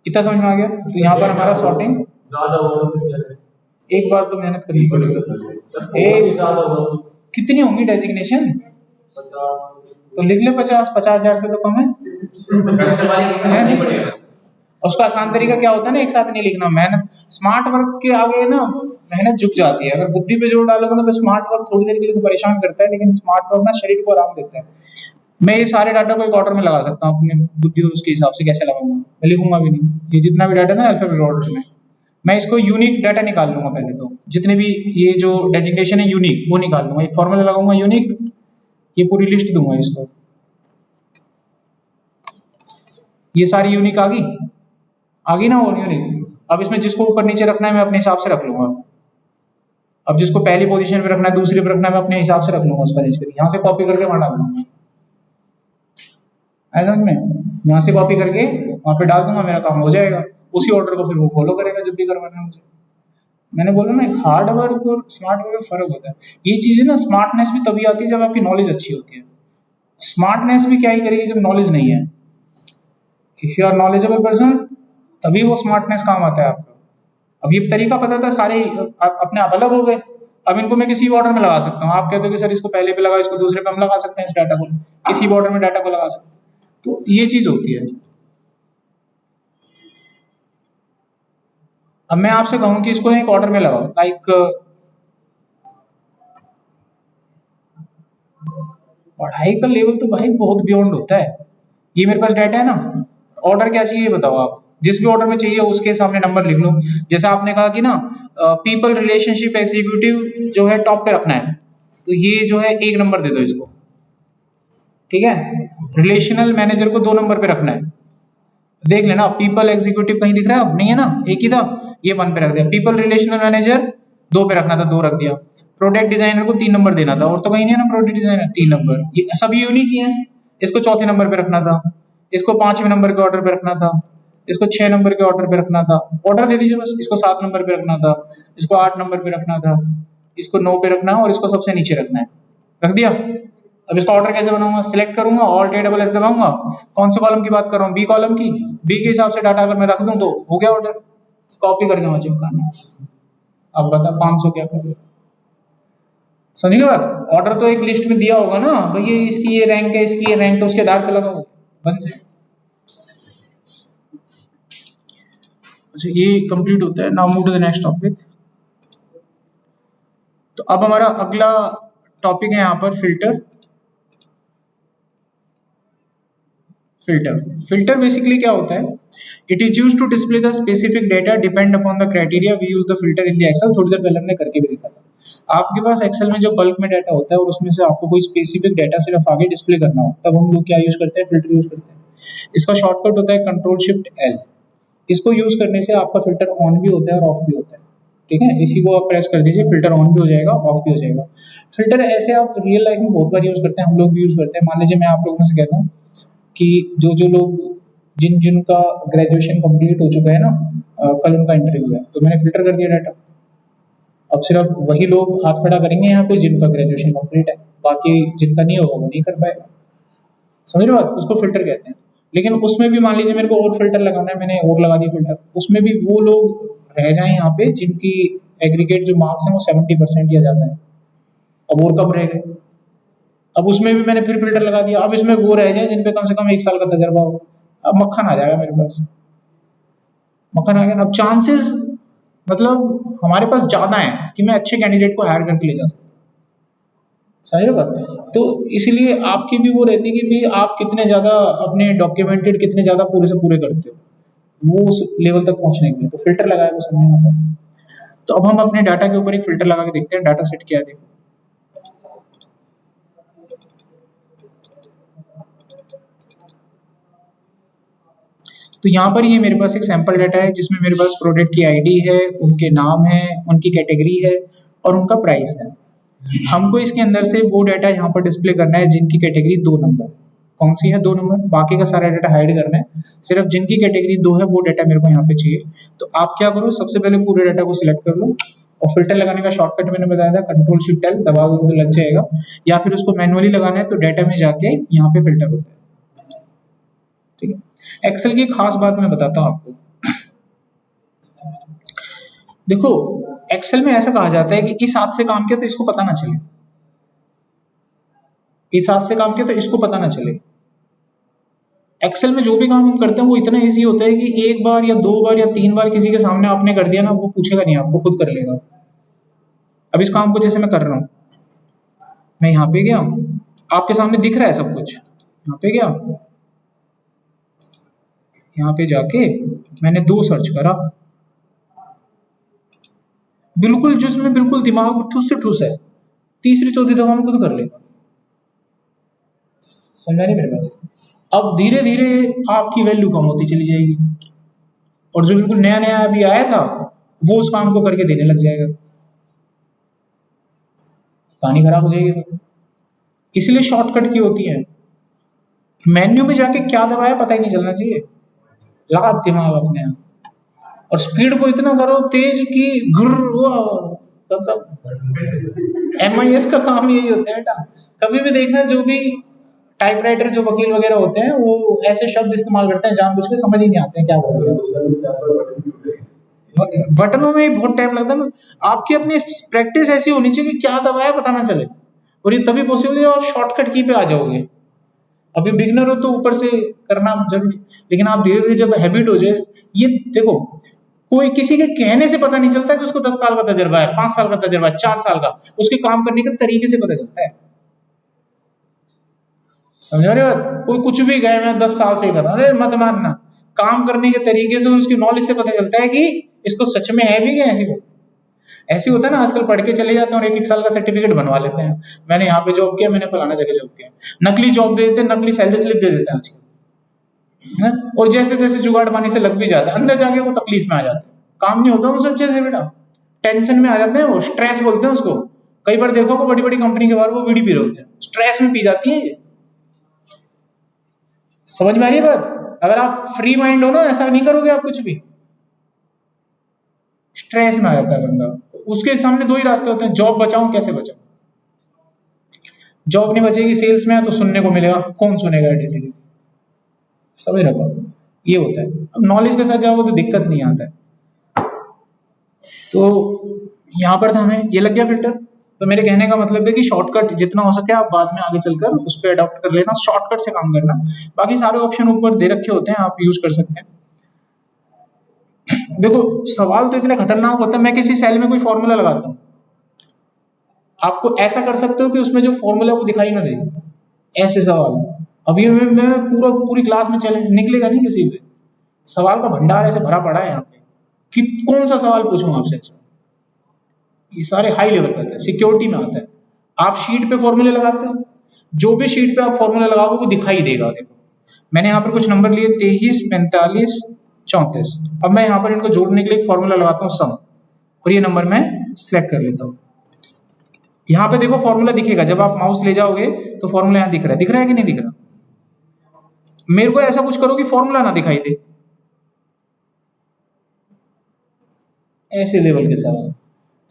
इतना समझ में आ गया। तो यहाँ पर हमारा सॉर्टिंग एक बार तो मेहनत करनी पड़ेगी। एक कितनी होंगी डेजिग्नेशन, तो लिख ले 50,000 से तो कम है। उसका आसान तरीका क्या होता है ना, एक साथ नहीं लिखना। मेहनत स्मार्ट वर्क के आगे ना मेहनत झुक जाती है। अगर बुद्धि पे जोर डालोगे ना तो स्मार्ट वर्क थोड़ी देर के लिए तो परेशान करता है, लेकिन स्मार्ट वर्क ना शरीर को आराम देता है। मैं ये सारे डाटा को एक ऑर्डर में लगा सकता हूँ अपनी बुद्धि और उसके हिसाब से। कैसे लगाऊंगा, मैं लिखूंगा भी नहीं, ये जितना भी डाटा था अल्फाबेट ऑर्डर में, मैं इसको यूनिक डाटा निकाल लूंगा पहले। तो जितने भी ये जो डेजिग्नेशन है यूनिक, वो निकाल लूंगा, एक फॉर्मूला लगाऊंगा यूनिक, ये पूरी लिस्ट दूंगा इसको। ये सारी यूनिक आ गई ना, और यूनिक। अब इसमें जिसको ऊपर नीचे रखना है मैं अपने हिसाब से रख लूंगा। अब जिसको पहली पोजीशन पे रखना है, दूसरी पे रखना है, मैं अपने हिसाब से रख लूंगा उसका नीचे। यहाँ से कॉपी करके वहां डाल दूंगा, ऐसा में यहाँ से कॉपी करके वहां पे डाल दूंगा, मेरा काम हो जाएगा। उसी ऑर्डर को फिर वो फॉलो करेगा जब भी करवाना है मुझे। मैंने बोला ना, एक हार्ड वर्क और स्मार्ट वर्क में फर्क होता है। ये चीजें ना, स्मार्टनेस भी तभी आती है जब आपकी नॉलेज अच्छी होती है। स्मार्टनेस भी क्या ही करेगी जब नॉलेज नहीं है। If you are knowledgeable person, तभी वो स्मार्टनेस काम आता है आपका। अब ये तरीका पता था, सारे अपने आप अलग हो गए। अब इनको मैं किसी भी ऑर्डर में लगा सकता हूँ। आप कहते हो कि सर इसको पहले पे लगाओ, इसको दूसरे पे हम लगा सकते हैं, इस डाटा को किसी भी ऑर्डर में डाटा को लगा सकते हैं। तो ये चीज होती है। अब मैं आपसे कहूं कि इसको एक ऑर्डर में लगाओ, लाइक पढ़ाई का लेवल तो भाई बहुत बियॉन्ड होता है। ये मेरे पास डाटा है ना, ऑर्डर क्या चाहिए बताओ आप। जिस भी ऑर्डर में चाहिए उसके सामने नंबर लिख लो। जैसा आपने कहा कि ना पीपल रिलेशनशिप एग्जीक्यूटिव जो है टॉप पे रखना है, तो ये जो है 1 नंबर दे दो इसको, ठीक है। रिलेशनल मैनेजर को 2 नंबर पे रखना है। देख लेना, पीपल एग्जीक्यूटिव कहीं दिख रहा है, अब नहीं है ना, एक ही था, ये 1 पे रख दिया। पीपल रिलेशनल मैनेजर 2 पे रखना था, 2 रख दिया। प्रोडक्ट डिजाइनर को 3 नंबर देना था, और तो कहीं नहीं है ना प्रोडक्ट डिजाइनर, 3 नंबर। ये सभी यूनिक ही है। इसको 4थे नंबर पे रखना था, इसको 5वें नंबर के ऑर्डर पे रखना था, इसको 6 नंबर के ऑर्डर पे रखना था। ऑर्डर दे दीजिए बस। इसको 7 नंबर पे रखना था, इसको 8 नंबर पे रखना था, इसको 9 पे रखना है, और इसको सबसे नीचे रखना है। रख दिया। अब इसका ऑर्डर कैसे बनाऊंगा, सिलेक्ट करूंगा, ऑल्ट डबल एस दबाऊंगा। कौन से कॉलम की बात कर रहा हूँ, बी कॉलम की। बी के हिसाब से डाटा अगर मैं रख दूं तो हो गया ऑर्डर। कॉपी करके वहां चिपकाना। अब बता 500 क्या करेगा, समझ गए बात। ऑर्डर तो एक लिस्ट में दिया होगा ना, भैया इसकी ये रैंक है, इसकी ये रैंक है, उसके आधार पे लगाओ, बन जाए। अच्छा, ये कंप्लीट होता है। Now move to the next topic. तो अब हमारा अगला टॉपिक है यहाँ पर फिल्टर। फिल्टर बेसिकली क्या होता है, it is used to display the specific data depend upon the criteria we use the filter in the excel. थोड़ी देर पहले हमने करके भी देखा था। आपके पास एक्सेल में जो बल्क में डाटा होता है और उसमें से आपको कोई स्पेसिफिक डाटा सिर्फ आगे डिस्प्ले करना हो, तब हम लोग क्या यूज करते हैं, फिल्टर यूज करते हैं। इसका शॉर्टकट होता है कंट्रोल शिफ्ट एल। इसको यूज करने से आपका फिल्टर ऑन भी होता है और ऑफ भी होता है, ठीक है। इसी को आप प्रेस कर दीजिए, फिल्टर ऑन भी हो जाएगा, ऑफ भी हो जाएगा। फिल्टर ऐसे आप रियल लाइफ में बहुत बार यूज करते हैं, हम लोग भी यूज करते हैं। मान लीजिए मैं आप लोगों में से कहता हूँ कि जो जो लोग जिनका ग्रेजुएशन कंप्लीट हो चुका है ना, कल उनका इंटरव्यू है, तो मैंने फिल्टर कर दिया डाटा। अब सिर्फ वही लोग हाथ खड़ा करेंगे यहाँ पे जिनका ग्रेजुएशन कंप्लीट है, बाकी जिनका नहीं होगा वो नहीं कर पाएगा। समझ रहे हो बात? उसको फिल्टर कहते हैं। लेकिन उसमें भी मान लीजिए मेरे को और फिल्टर लगाना है, मैंने और लगा दिया फिल्टर, उसमें भी वो लोग रह जाए यहाँ पे जिनकी एग्रीगेट जो मार्क्स हैं वो 70% या ज्यादा है। अब और कब रह गए? अब उसमें भी मैंने फिर फिल्टर लगा दिया। अब इसमें वो रह जाए जिन पे कम से कम 1 साल का तजर्बा हो। अब मक्खन आ जाएगा मेरे पास, मक्खन आ गया। अब चांसेस मतलब हमारे पास ज्यादा है कि मैं अच्छे कैंडिडेट को हायर करके ले जा सकता हूँ। समझ रहे हो? तो इसलिए आपकी भी वो रहती है कि भी आप कितने ज्यादा अपने डॉक्यूमेंटेड कितने ज्यादा पूरे से पूरे करते हो वो उस लेवल तक पहुंचने के लिए। तो फिल्टर लगाया बस हमने यहाँ पर। तो अब हम अपने डाटा के ऊपर एक फिल्टर लगा के देखते हैं, डाटा सेट क्या है देखो। तो यहाँ पर ये मेरे पास एक सैंपल डाटा है जिसमें मेरे पास प्रोडक्ट की आईडी है, उनके नाम है, उनकी कैटेगरी है और उनका प्राइस है। हमको इसके अंदर से वो डाटा यहाँ पर डिस्प्ले करना है जिनकी कैटेगरी 2 नंबर। कौन सी है 2 नंबर? बाकी का सारा डाटा हाइड करना है, सिर्फ जिनकी कैटेगरी 2 है वो डाटा मेरे को यहाँ पे चाहिए। तो आप क्या करो, सबसे पहले पूरे डाटा को सिलेक्ट कर लो और फिल्टर लगाने का शॉर्टकट मैंने बताया था, कंट्रोल शिफ्ट एल दबा दो तो लग जाएगा, या फिर उसको मैनुअली लगाना है तो डाटा में जाके यहाँ पे फिल्टर होता है, ठीक है। एक्सेल की खास बात मैं बताता हूँ आपको। देखो एक्सेल में ऐसा कहा जाता है कि इस हाथ से काम किया तो इसको पता ना चले, इस हाथ से काम किया तो इसको पता ना चले। एक्सेल में जो भी काम हम करते हैं वो इतना इजी होता है कि 1 बार या 2 बार या 3 बार किसी के सामने आपने कर दिया ना, वो पूछेगा नहीं, आपको खुद कर लेगा। अब इस काम को जैसे मैं कर रहा हूं, मैं यहाँ पे गया, आपके सामने दिख रहा है सब कुछ, यहाँ पे गया, यहाँ पे जाके मैंने 2 सर्च करा, बिल्कुल जिसमें बिल्कुल दिमाग में ठुस से ठुस है, तीसरी चौथी दफा में खुद कर लेगा। समझा नहीं मेरे बात? अब धीरे धीरे आपकी वैल्यू कम होती चली जाएगी और जो बिल्कुल नया नया अभी आया था वो उस काम को करके देने लग जाएगा, कहानी खराब हो जाएगी। इसलिए शॉर्टकट की होती है, मेन्यू में जाके क्या दबाया पता ही नहीं चलना चाहिए, लगा दिमाग अपने आप, और स्पीड को इतना करो तेज कि मतलब MIS का काम यही होता है बेटा। कभी भी देखना जो भी टाइपराइटर जो वकील वगैरह होते हैं वो ऐसे शब्द इस्तेमाल करते हैं जानबूझ के, समझ ही नहीं आते हैं क्या बोल रहे हैं। बटनों में ही बहुत टाइम लगता है। आपकी अपनी प्रैक्टिस ऐसी होनी चाहिए कि क्या दबाया पता ना चले, और ये तभी पॉसिबल है और शॉर्टकट की पे आ जाओगे। अभी बिगनर हो तो ऊपर से करना जरूरी, लेकिन आप धीरे धीरे जब हैबिट हो जाए, ये देखो कोई किसी के कहने से पता नहीं चलता कि उसको 10 साल का तजर्बा है, 5 साल का तजर्बा है, 4 साल का, उसके काम करने के तरीके से पता चलता है। समझ रहे हो? कोई कुछ भी गए मैं 10 साल से कर रहा हूं, अरे मत मानना, काम करने के तरीके से उसकी नॉलेज से पता चलता है कि इसको सच में है भी क्या। ऐसी होता है ना, आजकल पढ़ के चले जाते हैं और 1-1 साल का सर्टिफिकेट बनवा लेते हैं, मैंने यहाँ पे जॉब किया, मैंने फलाना जगह जॉब किया, नकली जॉब दे देते हैं, नकली सैलरी स्लिप दे देते हैं आजकल, और जैसे तैसे जुगाड़ पानी से लग भी जाता है, अंदर जाके वो तकलीफ में आ जाते हैं, काम नहीं होता उनसे अच्छे से बेटा, टेंशन में आ जाते हैं, वो स्ट्रेस बोलते हैं उसको। कई बार देखो को बड़ी बड़ी कंपनी के बाहर वो बीड़ी पी रहे होते हैं, स्ट्रेस में पी जाती है ये। समझ में आ रही है बात? अगर आप फ्री माइंड हो ना, ऐसा नहीं करोगे आप कुछ भी, स्ट्रेस में आ जाता है बंदा। उसके सामने 2 ही रास्ते होते हैं, जॉब बचाऊं कैसे बचाऊं। जॉब नहीं बचेगी, सेल्स में है तो सुनने को मिलेगा, कौन सुनेगा डेली, समझ रखो, ये होता है। अब नॉलेज के साथ जाओगे तो दिक्कत नहीं आता है। तो यहां पर हमें ये लग गया फिल्टर। तो मेरे कहने का मतलब है कि शॉर्टकट जितना हो सके आप बाद में आगे चलकर उस पर अडॉप्ट कर लेना, शॉर्टकट से काम करना, बाकी सारे ऑप्शन ऊपर दे रखे होते हैं, आप यूज कर सकते हैं। देखो सवाल तो इतने खतरनाक होता है, मैं किसी सेल में कोई फॉर्मूला लगाता हूं, आपको ऐसा कर सकते हो कि उसमें जो फॉर्मूला वो दिखाई ना दे, ऐसे सवाल। अभी मैं पूरी क्लास में चले निकलेगा नहीं किसी पे, सवाल का भंडार ऐसे भरा पड़ा है यहाँ पे कि कौन सा सवाल पूछूं आपसे। ये सारे हाई लेवल पे आते हैं, सिक्योरिटी में आता है। आप शीट पे फॉर्मूले लगाते हो, जो भी शीट पे आप फॉर्मूला लगाओगे वो दिखाई देगा। देखो मैंने यहाँ पर कुछ नंबर लिए 23, 45, 34। अब मैं यहाँ पर इनको जोड़ने के लिए एक फॉर्मूला लगाता हूँ सम, और ये नंबर मैं सिलेक्ट कर लेता हूँ। यहाँ पे देखो फॉर्मूला दिखेगा, जब आप माउस ले जाओगे तो फॉर्मूला यहाँ दिख रहा है कि नहीं दिख रहा? मेरे को ऐसा कुछ करो कि फॉर्मूला ना दिखाई दे, ऐसे लेवल के साथ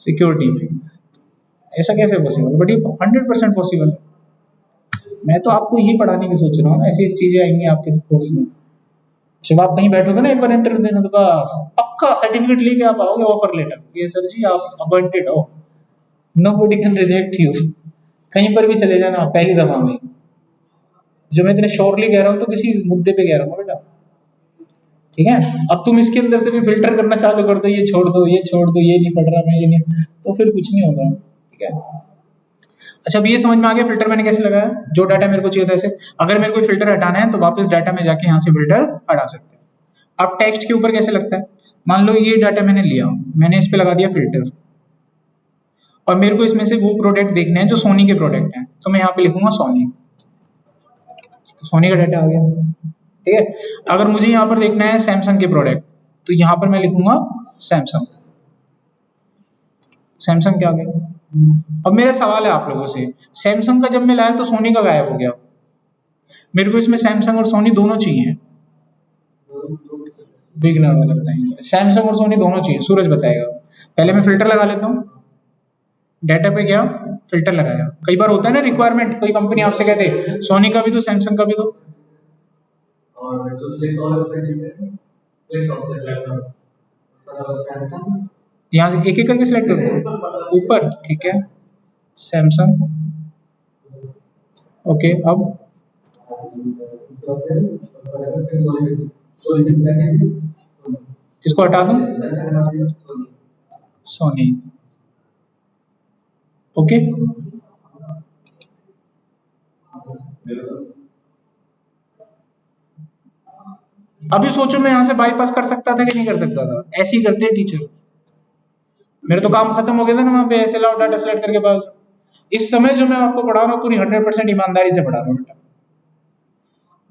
सिक्योरिटी में। ऐसा कैसे पॉसिबल? बट ये 100% पॉसिबल है। मैं तो आपको यही पढ़ाने की सोच रहा हूँ, ऐसी चीजें आएंगी आपके कोर्स में। जब आप कहीं बैठोगे ना एक बार इंटरव्यू देने, तो बस पक्का सर्टिफिकेट लेके आप आओगे, ऑफर लेटर, ये सर जी आप अपॉइंटेड हो, नोबडी कैन रिजेक्ट यू। कहीं पर भी चले जाना पहली दफा में। जो मैं इतने श्योरली कह रहा हूँ तो किसी मुद्दे पे कह रहा हूँ बेटा, ठीक है? अब तुम इसके अंदर से भी फिल्टर करना चालू कर दो, ये छोड़ दो, ये छोड़ दो, ये नहीं पढ़ रहा मैं, ये नहीं, तो फिर कुछ नहीं होगा, ठीक है? अच्छा अब ये समझ में आ गया फिल्टर मैंने कैसे लगाया, जो डाटा मेरे को चाहिए था ऐसे। अगर मेरे को फिल्टर हटाना है तो वापस डाटा में जाके यहाँ से फिल्टर हटा सकते हैं। अब टेक्स्ट के ऊपर कैसे लगता है, मान लो ये डाटा मैंने लिया, मैंने इस पे लगा दिया फिल्टर, और मेरे को इसमें से वो प्रोडक्ट देखने हैं जो सोनी के प्रोडक्ट हैं, तो मैं यहाँ पे लिखूंगा सोनी, सोनी का डाटा आ गया, ठीक है? अगर मुझे यहाँ पर देखना है सैमसंग के प्रोडक्ट, तो यहाँ पर मैं लिखूंगा सैमसंग, सैमसंग क्या आ गया। अब मेरा सवाल है आप लोगों से, सैमसंग का जब मैं लाया तो सोनी का गायब हो गया, मेरे को इसमें सैमसंग और सोनी दोनों चाहिए। बिगनर वाला बताएंगे, सैमसंग और सोनी दोनों चाहिए, सूरज बताएगा। पहले मैं फिल्टर लगा लेता हूँ, डाटा पे गया, फिल्टर लगाया। कई बार होता है ना रिक्वायरमेंट, कोई कंपनी आपसे कहते सोनी का भी दो, सैमसंग का भी दो, और जो सैमसंग यहाँ से एक एक करके सिलेक्ट करो ऊपर, ठीक है? Samsung, okay. अब इसको हटा दूं, सोनी, ओके। अभी सोचो मैं यहां से बाईपास कर सकता था कि नहीं कर सकता था? ऐसे ही करते हैं टीचर। मेरे तो काम खत्म हो गया था ना वहां पे, ऐसे लाओ डाटा सेलेक्ट करके पास। इस समय जो मैं आपको पढ़ा रहा हूँ पूरी 100% ईमानदारी से पढ़ा रहा हूँ बेटा।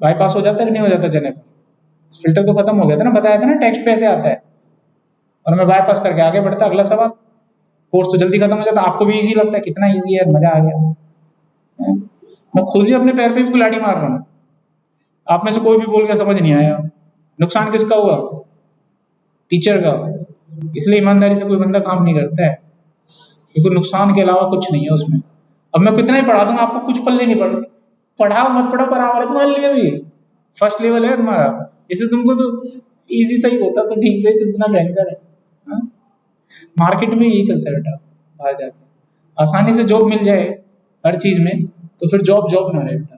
बाईपास हो जाता है कि नहीं हो जाता? जेनेफर फिल्टर तो खत्म हो गया था ना, बताया था ना टेक्स्ट पे ऐसे आता है, और मैं बाईपास करके आगे बढ़ता। अगला सवाल, कोर्स तो जल्दी खत्म हो जाता। आपको भी इजी लगता है, कितना इजी है, मजा आ गया। मैं खुद ही अपने पैर पे भी कुल्हाड़ी मार रहा हूँ, आप में से कोई भी बोल के समझ नहीं आया। नुकसान किसका हुआ? टीचर का। इसलिए ईमानदारी से कोई बंदा काम नहीं करता है, क्योंकि नुकसान के अलावा कुछ नहीं है उसमें। अब मैं कितना ही पढ़ा दूंगा, आपको कुछ पल्ले नहीं पड़, पढ़ा मत पढ़ा बराबर मान लिया, भी फर्स्ट लेवल है तुम्हारा, इसे तुमको तो इजी सही होता तो ठीक है, इतना भयंकर है। मार्केट में यही चलता है बेटा, बाहर जाके आसानी से जॉब मिल जाए हर चीज में, तो फिर जॉब ना रहे बेटा।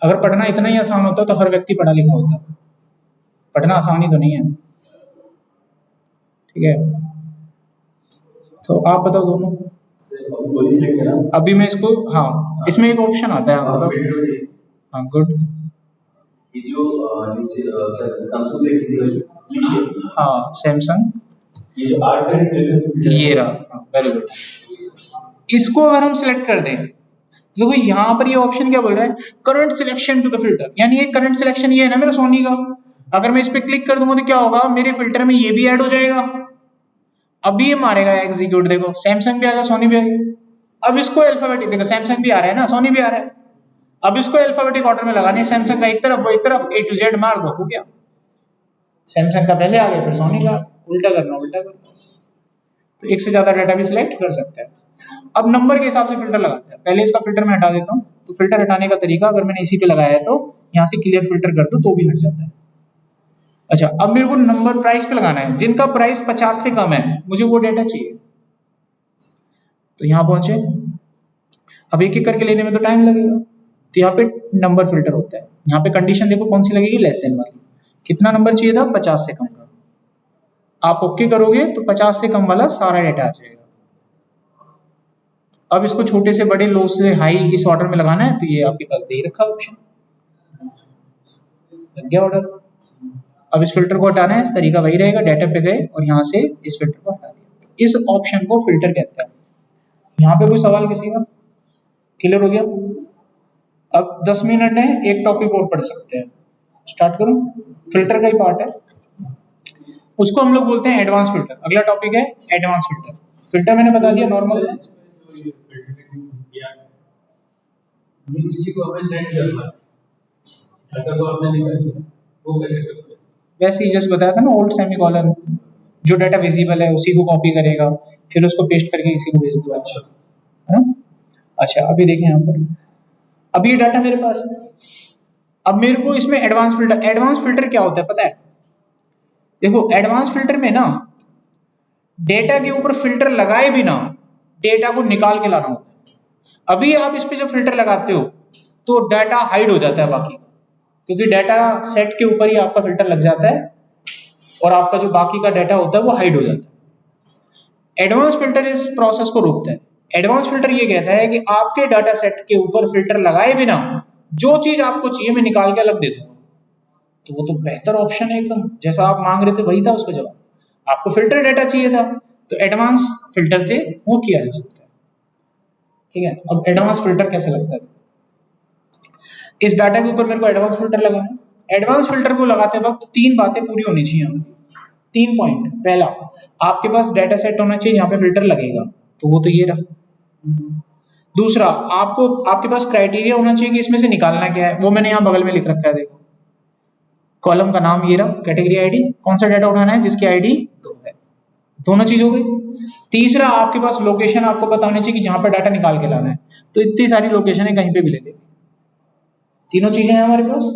अगर पढ़ना इतना ही आसान होता तो हर व्यक्ति पढ़ा लिखा होता। पढ़ना आसानी तो नहीं है, ठीक है? तो आप बताओ दोनों। अभी मैं इसको, हाँ इसमें एक ऑप्शन आता है, हाँ बताओ। हाँ गुड। ये जो नीचे सैमसंग से कीजिए, हाँ सैमसंग, ये जो आर्ट का सिलेक्शन ये रहा, वेरी गुड। इसको अगर हम सिलेक्ट कर दें, देखो यहाँ पर ये ऑप्शन क्या बोल रहा है, current selection to the filter, यानी ये करंट सिलेक्शन ये है ना मेरा सोनी का। अगर मैं इस पे क्लिक कर दूंगा तो क्या होगा, मेरे फिल्टर में ये भी ऐड हो जाएगा। अभी ये मारेगा एग्जीक्यूट, देखो सैमसंग भी आ गया, सोनी भी आ गया। अब इसको अल्फाबेटिक, देखो सैमसंग भी आ रहा है ना, सोनी भी आ रहा है। अब इसको अल्फाबेटिक ऑर्डर में लगाना है, सैमसंग का एक तरफ, वो एक तरफ, A to Z मार दो, हो गया। सैमसंग का पहले आ गया, फिर सोनी का, उल्टा करना उल्टा करना। तो एक से ज्यादा डाटा भी सिलेक्ट कर सकते हैं। अब नंबर के हिसाब से फिल्टर लगाते हैं। पहले इसका फिल्टर मैं हटा देता हूँ, तो फिल्टर हटाने का तरीका, अगर मैंने इसी पे लगाया है तो यहाँ से क्लियर फिल्टर कर दो तो भी हट जाता है। अच्छा अब मेरे को नंबर प्राइस पे लगाना है, जिनका प्राइस 50 से कम है, मुझे वो डाटा चाहिए। तो यहाँ पहुंचे, अब एक एक करके लेने में तो टाइम लगेगा, तो यहाँ पे नंबर फिल्टर होता है। यहाँ पे कंडीशन देखो कौन सी लगेगी, लेस देन वाली। कितना नंबर चाहिए था? 50 से कम का। आप ओके करोगे तो 50 से कम वाला सारा डाटा आ जाएगा। अब इसको छोटे से बड़े, लो से हाई, इस ऑर्डर में लगाना है, तो ये आपके पास दे ही रखा ऑप्शन, लग गया ऑर्डर। अब इस फिल्टर को हटाना है, इस तरीका वही रहेगा, डाटा पे गए और यहाँ से इस फिल्टर को हटा दिया। इस ऑप्शन को फिल्टर कहते हैं। यहाँ पे कोई सवाल किसी का? क्लियर हो गया? अब 10 मिनट है, एक टॉपिक और पढ़ सकते हैं। स्टार्ट करूं? फिल्टर का ही पार्ट है, उसको हम लोग बोलते हैं एडवांस फिल्टर। अगला टॉपिक है एडवांस फिल्टर। फिल्टर मैंने बता दिया नॉर्मल, किसी को हमें सेंड करना है, डाटा को आपने निकाल लिया, वो कैसे करते हैं? वैसे ही जस्ट बताया था ना, ओल्ड सेमीकोलन, जो डाटा विजिबल है उसी को कॉपी करेगा, फिर उसको पेस्ट करके किसी को भेज दो। अच्छा है ना? अच्छा अभी देखें यहाँ पर, अब ये डाटा मेरे पास है, अब मेरे को इसमें एडवांस फिल्टर क्या होता है पता है? देखो एडवांस फिल्टर में ना डेटा के ऊपर फिल्टर लगाए बिना डेटा को निकाल के लाना होता है। अभी आप इस पे जो फिल्टर लगाते हो तो डाटा हाइड हो जाता है बाकी, क्योंकि डाटा सेट के ऊपर ही आपका फिल्टर लग जाता है और आपका जो बाकी का डाटा होता है वो हाइड हो जाता है। एडवांस फिल्टर इस प्रोसेस को रोकता है। एडवांस फिल्टर ये कहता है कि आपके डाटा सेट के ऊपर फिल्टर लगाए बिना जो चीज आपको चाहिए मैं निकाल के अलग दे दूंगा। तो वो तो बेहतर ऑप्शन है एकदम, जैसा आप मांग रहे थे वही था उसका जवाब। आपको फिल्टर डाटा चाहिए था तो एडवांस फिल्टर से वो किया जा सकता है। ठीक है, अब एडवांस फिल्टर कैसे लगता है? इस डाटा के ऊपर मेरे को एडवांस फिल्टर लगाना है। एडवांस फिल्टर को लगाते वक्त 3 बातें पूरी होनी चाहिए, 3 पॉइंट। पहला, आपके पास डाटा सेट होना चाहिए जहां पे फिल्टर लगेगा, तो वो तो ये रहा। दूसरा, आपके पास क्राइटेरिया होना चाहिए कि इसमें से निकालना क्या है, वो मैंने यहाँ बगल में लिख रखा है, देखो कॉलम का नाम ये रहा, कैटेगरी आईडी, कौन सा डाटा उठाना है जिसकी आईडी 2 है। दोनों चीज हो गई। तीसरा, आपके पास लोकेशन आपको पता होनी चाहिए कि जहां पर डाटा निकाल के लाना है, तो इतनी सारी लोकेशन है कहीं पे भी ले लेंगे। तीनों चीजें हैं हमारे पास।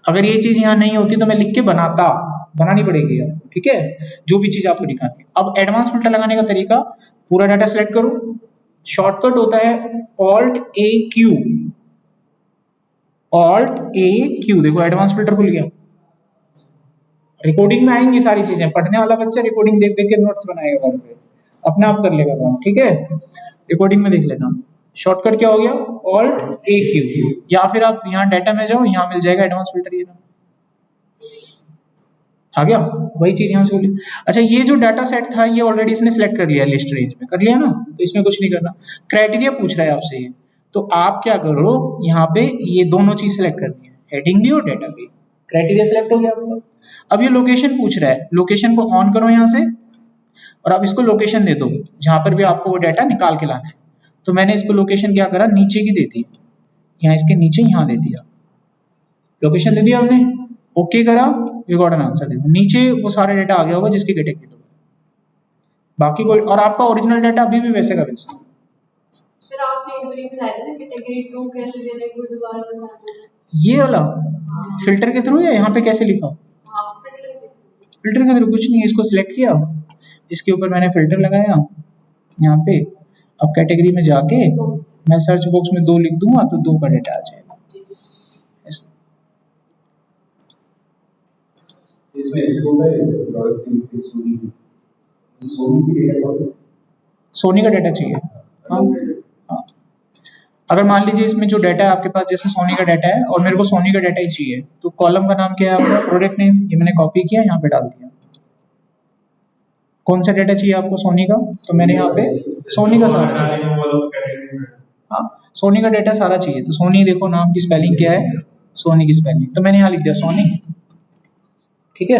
अगर ये चीज यहाँ नहीं होती तो मैं लिख के बनानी पड़ेगी आपको, ठीक है, जो भी चीज आपको निकालनी। अब एडवांस फिल्टर लगाने का तरीका, पूरा डाटा सेलेक्ट करो, शॉर्टकट होता है Alt A Q, Alt A Q, देखो एडवांस फिल्टर खुल गया। रिकॉर्डिंग में आएंगी सारी चीजें, पढ़ने वाला बच्चा रिकॉर्डिंग देख देख के नोट्स बनाएगा घर पे, अपने आप कर लेगा काम, ठीक है, रिकॉर्डिंग में देख लेना। शॉर्टकट क्या हो गया? Alt A Q, या फिर आप यहाँ डाटा में जाओ, यहाँ मिल जाएगा एडवांस फिल्टर, ये आ गया, वही चीज यहाँ से बोली। अच्छा, ये जो डाटा सेट था ये ऑलरेडी इसने सिलेक्ट कर लिया, लिस्ट रेंज में कर लिया ना, तो इसमें कुछ नहीं करना। क्राइटेरिया पूछ रहा है आपसे ये, तो आप क्या करो, यहाँ पे ये दोनों चीज सिलेक्ट करनी है, हेडिंग भी और डाटा भी। क्राइटेरिया सिलेक्ट हो गया आपका। अब ये लोकेशन पूछ रहा है, लोकेशन को ऑन करो यहाँ से, और आप इसको लोकेशन दे दो जहां पर भी आपको वो डाटा निकाल के लाना है। तो मैंने इसको लोकेशन क्या करा, नीचे की दे दी, यहाँ इसके नीचे यहाँ दे दिया, लोकेशन दे दिया हमने, ओके करा, वी गॉट एन आंसर। देखो नीचे वो सारे डाटा आ गया होगा जिसकी कैटेगरी दो, बाकी कोई, और आपका ओरिजिनल डाटा अभी भी वैसे का वैसे। सर आपने एक बार बताया था ना कैटेगरी 2 कैसे देना है, कोई दोबारा बता दो। ये वाला फिल्टर के थ्रू, या यहाँ पे कैसे लिखा? हां, फिल्टर के थ्रू कुछ नहीं है, इसको सिलेक्ट किया, इसके ऊपर मैंने फिल्टर लगाया यहाँ पे। अब कैटेगरी में जाके मैं सर्च बॉक्स में 2 लिख दूंगा तो 2 का डाटा आ जाएगा। इसमें ऐसे होता है जैसे प्रोडक्ट की सोनी की डेटा चाहिए, सोनी का डाटा चाहिए। हाँ, अगर मान लीजिए इसमें जो डाटा है आपके पास, जैसे सोनी का डाटा है और मेरे को सोनी का डाटा ही चाहिए, तो कॉलम का नाम क्या है आपका? प्रोडक्ट नेम, ये मैंने कॉपी किया, यहाँ पे डाल दिया। कौन सा डाटा चाहिए आपको? सोनी का, तो मैंने यहाँ पे सोनी का सारा चाहिए। हाँ, सोनी का डाटा सारा चाहिए, तो सोनी देखो नाम की स्पेलिंग क्या है, सोनी की स्पेलिंग, तो मैंने यहाँ लिख दिया सोनी, ठीक है।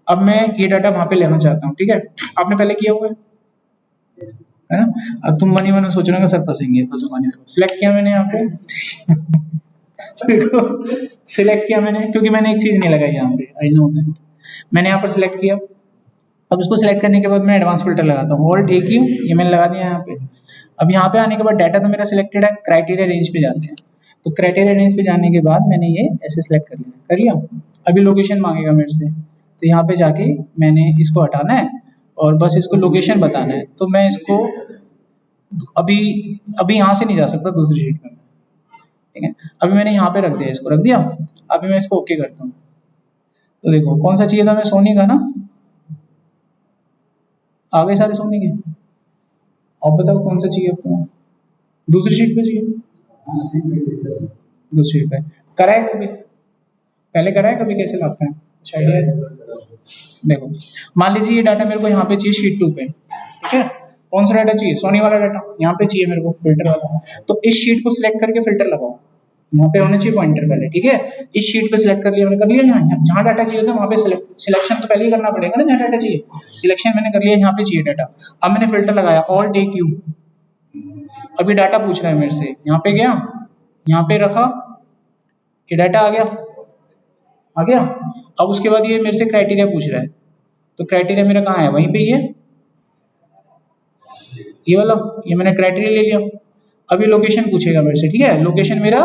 अब मैं ये डाटा वहां पे लेना चाहता हूँ, ठीक है, आपने पहले किया हुआ है ना। अब तुम मनी मन सोच रहे हो सर फंसेंगे, सिलेक्ट किया मैंने यहाँ पे देखो सिलेक्ट किया मैंने, क्योंकि मैंने एक चीज नहीं लगाई यहाँ पे, आई नो दैट, मैंने यहाँ पर सिलेक्ट किया। अब इसको सिलेक्ट करने के बाद मैं एडवांस फिल्टर लगाता हूँ, Alt A Q, ये मैंने लगा दिया यहाँ पे। अब यहाँ पे आने के बाद डाटा तो मेरा सिलेक्टेड है, क्राइटेरिया रेंज पे जाते हैं, तो क्राइटेरिया रेंज पे जाने के बाद मैंने ये ऐसे सिलेक्ट कर लिया। अभी लोकेशन मांगेगा मेरे से, तो यहाँ पे जाके मैंने इसको हटाना है और बस इसको लोकेशन बताना है। तो मैं इसको अभी यहाँ से नहीं जा सकता दूसरी शीट में, ठीक है। अभी मैंने यहाँ पे रख दिया, इसको रख दिया। अभी मैं इसको ओके करता हूँ, तो देखो कौन सा चाहिए था, मैं सोनी का ना, आ गए सारे सोनी के। अब बताओ कौन सा चाहिए आपको? दूसरी शीट पे चाहिए, दूसरी शीट पे करा है कभी, पहले करा है कभी, कैसे लगता है? अच्छा आइडिया है। देखो मान लीजिए ये डाटा मेरे को यहाँ पे चाहिए शीट 2 पे, ठीक है। कौन सा डाटा चाहिए? सोनी वाला डाटा यहाँ पे चाहिए मेरे को, फिल्टर वाला। तो इस शीट को सिलेक्ट करके फिल्टर लगाओ, यहाँ पे होना चाहिए पॉइंटर पहले, ठीक है। इस शीट पे सिलेक्ट कर लिया मैंने, कर लिया। यहाँ जहाँ डाटा चाहिए था वहाँ पे सिलेक्शन तो पहले ही करना पड़ेगा ना, जहाँ डाटा चाहिए। सिलेक्शन मैंने कर लिया, यहाँ पे चाहिए डाटा। अब मैंने फिल्टर लगाया ऑल टेक यू। अभी डाटा पूछ रहा है मेरे से, यहाँ पे गया, यहाँ पे रखा, ये डाटा आ गया, आ गया। अब उसके बाद ये मेरे से क्राइटेरिया पूछ रहा है, तो क्राइटेरिया मेरा कहाँ है? वहीं पे ही है, ये वाला, ये मैंने क्राइटेरिया ले लिया। अभी लोकेशन पूछेगा मेरे से, ठीक है। लोकेशन मेरा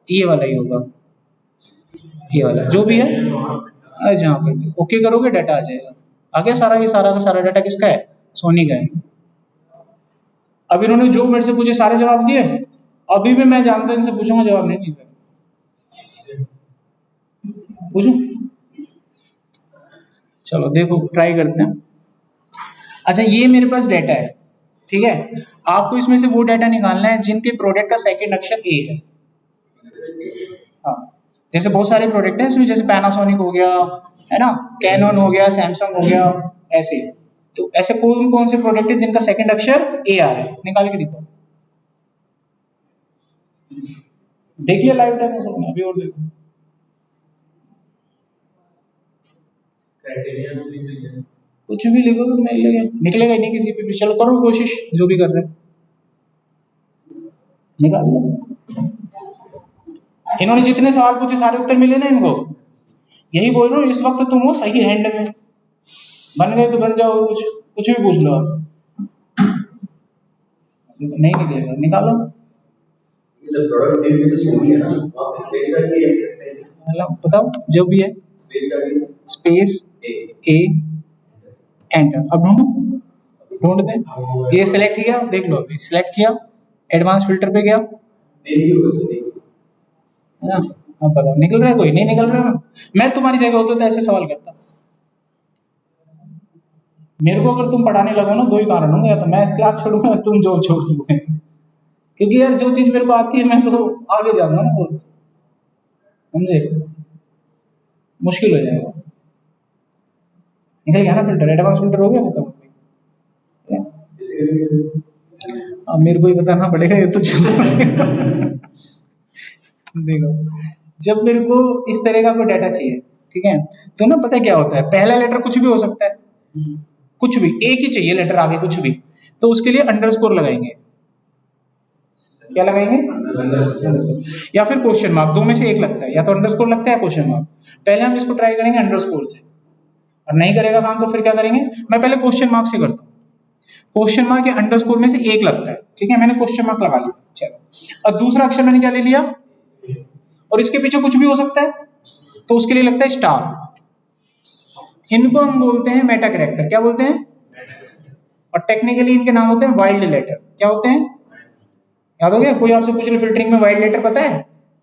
ये वाला ही होगा, ये वाला जो भी है, जहाँ पर ओके करोगे डाटा आ जाएगा। आ गया सारा, ये सारा का सारा डाटा किसका है? सोनी का है। अब इन्होंने जो मेरे से पूछे सारे जवाब दिए। अभी भी मैं जानता हूं इनसे पूछूंगा, जवाब नहीं दिया, पूछूं? चलो देखो ट्राई करते हैं। अच्छा ये मेरे पास डाटा है, ठीक है। आपको इसमें से वो डाटा निकालना है जिनके प्रोडक्ट का सेकंड अक्षर ए है। हाँ, जैसे बहुत सारे प्रोडक्ट हैं इसमें, जैसे पैनासोनिक हो गया, है ना, कैनन हो गया, सैमसंग हो गया, ऐसे। तो ऐसे कौन कौन से प्रोडक्ट है जिनका सेकंड अक्षर ए आ रहा है? निकाल के दिखाओ। देख लिया लाइव टाइम में सबने? अभी और देखो। कुछ भी लिखो तो निकलेगा ही नहीं किसी पे भी। चलो करो कोशिश, जो भी कर रहे हैं निकाल लो। इन्होंने जितने सवाल पूछे सारे उत्तर मिले ना इनको। यही बोल रहा हूँ, इस वक्त तुम हो सही हैंड में। बन गए तो बन जाओ, कुछ भी पूछ लो आप। नहीं निकलेगा, निकालो। प्रोडक्ट नेम भी तो सोनी है ना, आप स्पेस डाल के लिख सकते हैं। मतलब बताओ जो भी है, स्पेस ए एंटर। अब ढूंढते हैं। ये सिलेक्ट किया, देख लो अभी सिलेक्ट किया, एडवांस फिल्टर पे गया, है ना। अब बताओ निकल रहा है? कोई नहीं निकल रहा है। मैं तुम्हारी जगह होता तो ऐसे सवाल करता। मेरे को अगर तुम पढ़ाने लगो ना, दो ही कारण होंगे, या तो मैं क्लास छोड़ूंगा, तुम जॉब छोड़ दोगे। क्योंकि यार जो चीज मेरे को आती है मैं तो आगे जाऊंगा ना, समझे? मुश्किल हो जाएगा। निकल गया ना फिल्टर, एडवांस फिल्टर हो गया खत्म। अब मेरे को ही बताना पड़ेगा, ये तो देखो जब मेरे को इस तरह का कोई डाटा चाहिए, ठीक है, तो ना पता है क्या होता है, पहला लेटर कुछ भी हो सकता है, कुछ भी, एक ही चाहिए लेटर आगे कुछ भी, तो उसके लिए अंडरस्कोर लगाएंगे। क्या लगाएंगे? या फिर क्वेश्चन मार्क, दो में से एक लगता है, या तो अंडरस्कोर लगता है क्वेश्चन मार्क। पहले हम इसको ट्राई करेंगे अंडरस्कोर से, और नहीं करेगा काम तो फिर क्या करेंगे? मैं पहले क्वेश्चन मार्क से करता हूँ। क्वेश्चन मार्क या अंडरस्कोर में से एक लगता है, ठीक है, मैंने क्वेश्चन मार्क लगा लिया। चलो, और दूसरा अक्षर मैंने क्या ले लिया, और इसके पीछे कुछ भी हो सकता है, तो उसके लिए लगता है स्टार। इनको हम बोलते हैं मेटा कैरेक्टर। क्या बोलते हैं? और टेक्निकली इनके नाम होते हैं वाइल्ड लेटर। क्या होते हैं? याद हो गया? कोई आपसे पूछ ले फिल्टरिंग में वाइल्ड लेटर पता है,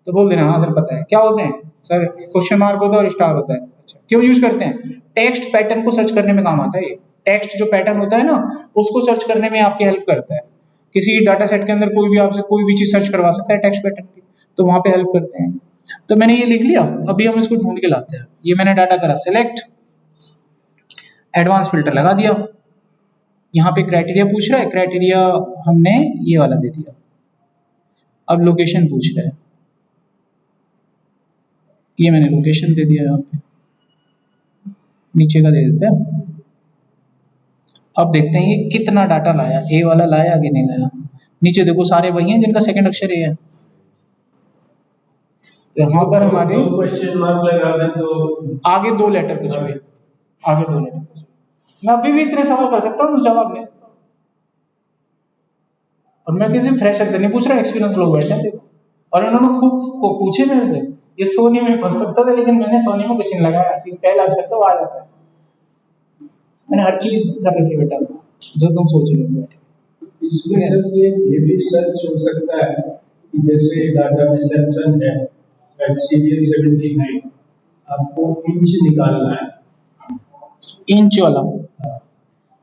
तो बोल देना हाँ सर पता है। क्या होते हैं सर? क्वेश्चन मार्क होता है और स्टार होता है। अच्छा, क्यों यूज करते हैं? टेक्स्ट पैटर्न को सर्च करने में काम आता है। ये टेक्स्ट जो पैटर्न होता है ना, उसको सर्च करने में आपकी हेल्प करता है। किसी डाटा सेट के अंदर कोई भी आपसे कोई भी चीज सर्च करवा सकता है टेक्स्ट पैटर्न की, तो वहां पे हेल्प करते हैं। तो मैंने ये लिख लिया, अभी हम इसको ढूंढ के लाते हैं। ये मैंने डाटा करा सिलेक्ट, एडवांस फिल्टर लगा दिया। यहाँ पे क्राइटेरिया पूछ रहा है, क्राइटेरिया हमने ये वाला दे दिया। अब लोकेशन पूछ रहा है, ये मैंने लोकेशन दे दिया। यहाँ पे नीचे का दे देते हैं। अब देखते हैं ये कितना डाटा लाया, ए वाला लाया आगे नहीं लाया। नीचे देखो सारे वही हैं जिनका सेकंड अक्षर ए है। तो यहाँ पर हमारे क्वेश्चन मार्क लगा दें तो आगे दो लेटर कुछ भी, आगे दो लेटर कुछ भी। मैं अभी भी इतने सवाल कर सकता हूँ, जवाब नहीं। और मैं किसी फ्रेशर से नहीं पूछ रहा, एक्सपीरियंस लोग बैठे हैं देखो। और उन्होंने खूब पूछे मेरे से, ये सोनी में फंस सकता था, लेकिन मैंने सोनी में कुछ नहीं लगाया, क्योंकि पहला अक्षर तो आ जाता है। मैंने हर चीज कर रखी बेटा, जो तुम सोच रहे हो। इसमें सर ये भी सर्च हो सकता है कि जैसे डाटा में सैमसंग है सीरियल 79, आपको इंच निकालना है, इंच वाला,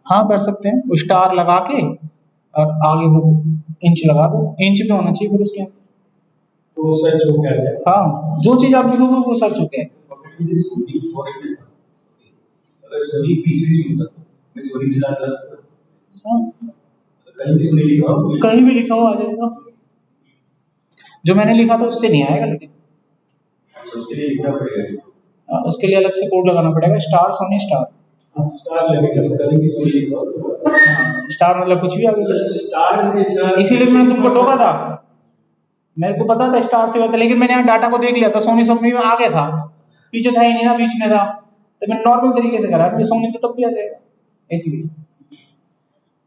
हाँ कर सकते हैं। वो स्टार लगा के और आगे वो इंच लगा दो, इंच पे होना चाहिए फिर उसके अंदर, तो सर्च हो गया है। हाँ, जो चीज आप लिखोगे वो सर्च हो गया है। अगर सोनी पीसी होता तो मैं सोनी से डाल सकता। हाँ, कहीं भी नहीं लिखा हो। कहीं भी लिखा हो आ जाएगा। जो मैंने लिखा था उससे नहीं आएगा, लेकिन अच्छा, उसके लिए लिखना पड़ेगा। उसके लिए अलग से कोड लगाना पड़ेगा, स्टार सोनी स्टार। स्टार लगेगा तो कहीं भी नहीं लिखा हो। स्टार मतलब कुछ भी आगे स्टार जैसा, इसीलिए मैंने तुमको टोका था, मेरे को पता था स्टार से होता, लेकिन मैंने यहाँ डाटा को देख लिया था, सोनी सबमी में आ गया था, पीछे था ही नहीं ना, बीच में था, तो मैंने नॉर्मल तरीके से करा, फिर सोनी तो तब भी आ जाएगा, इसलिए।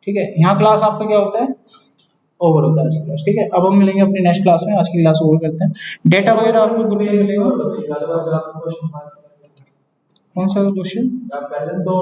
ठीक है, यहाँ क्लास आपका क्या होता है, ओवर होता है क्लास। ठीक है, अब हम मिलेंगे अपनी नेक्स्ट क्लास में, आज की क्लास ओवर करते हैं। डेटा वगैरह आपको ग्रुप में मिलेगा। कौन सा क्वेश्चन? तो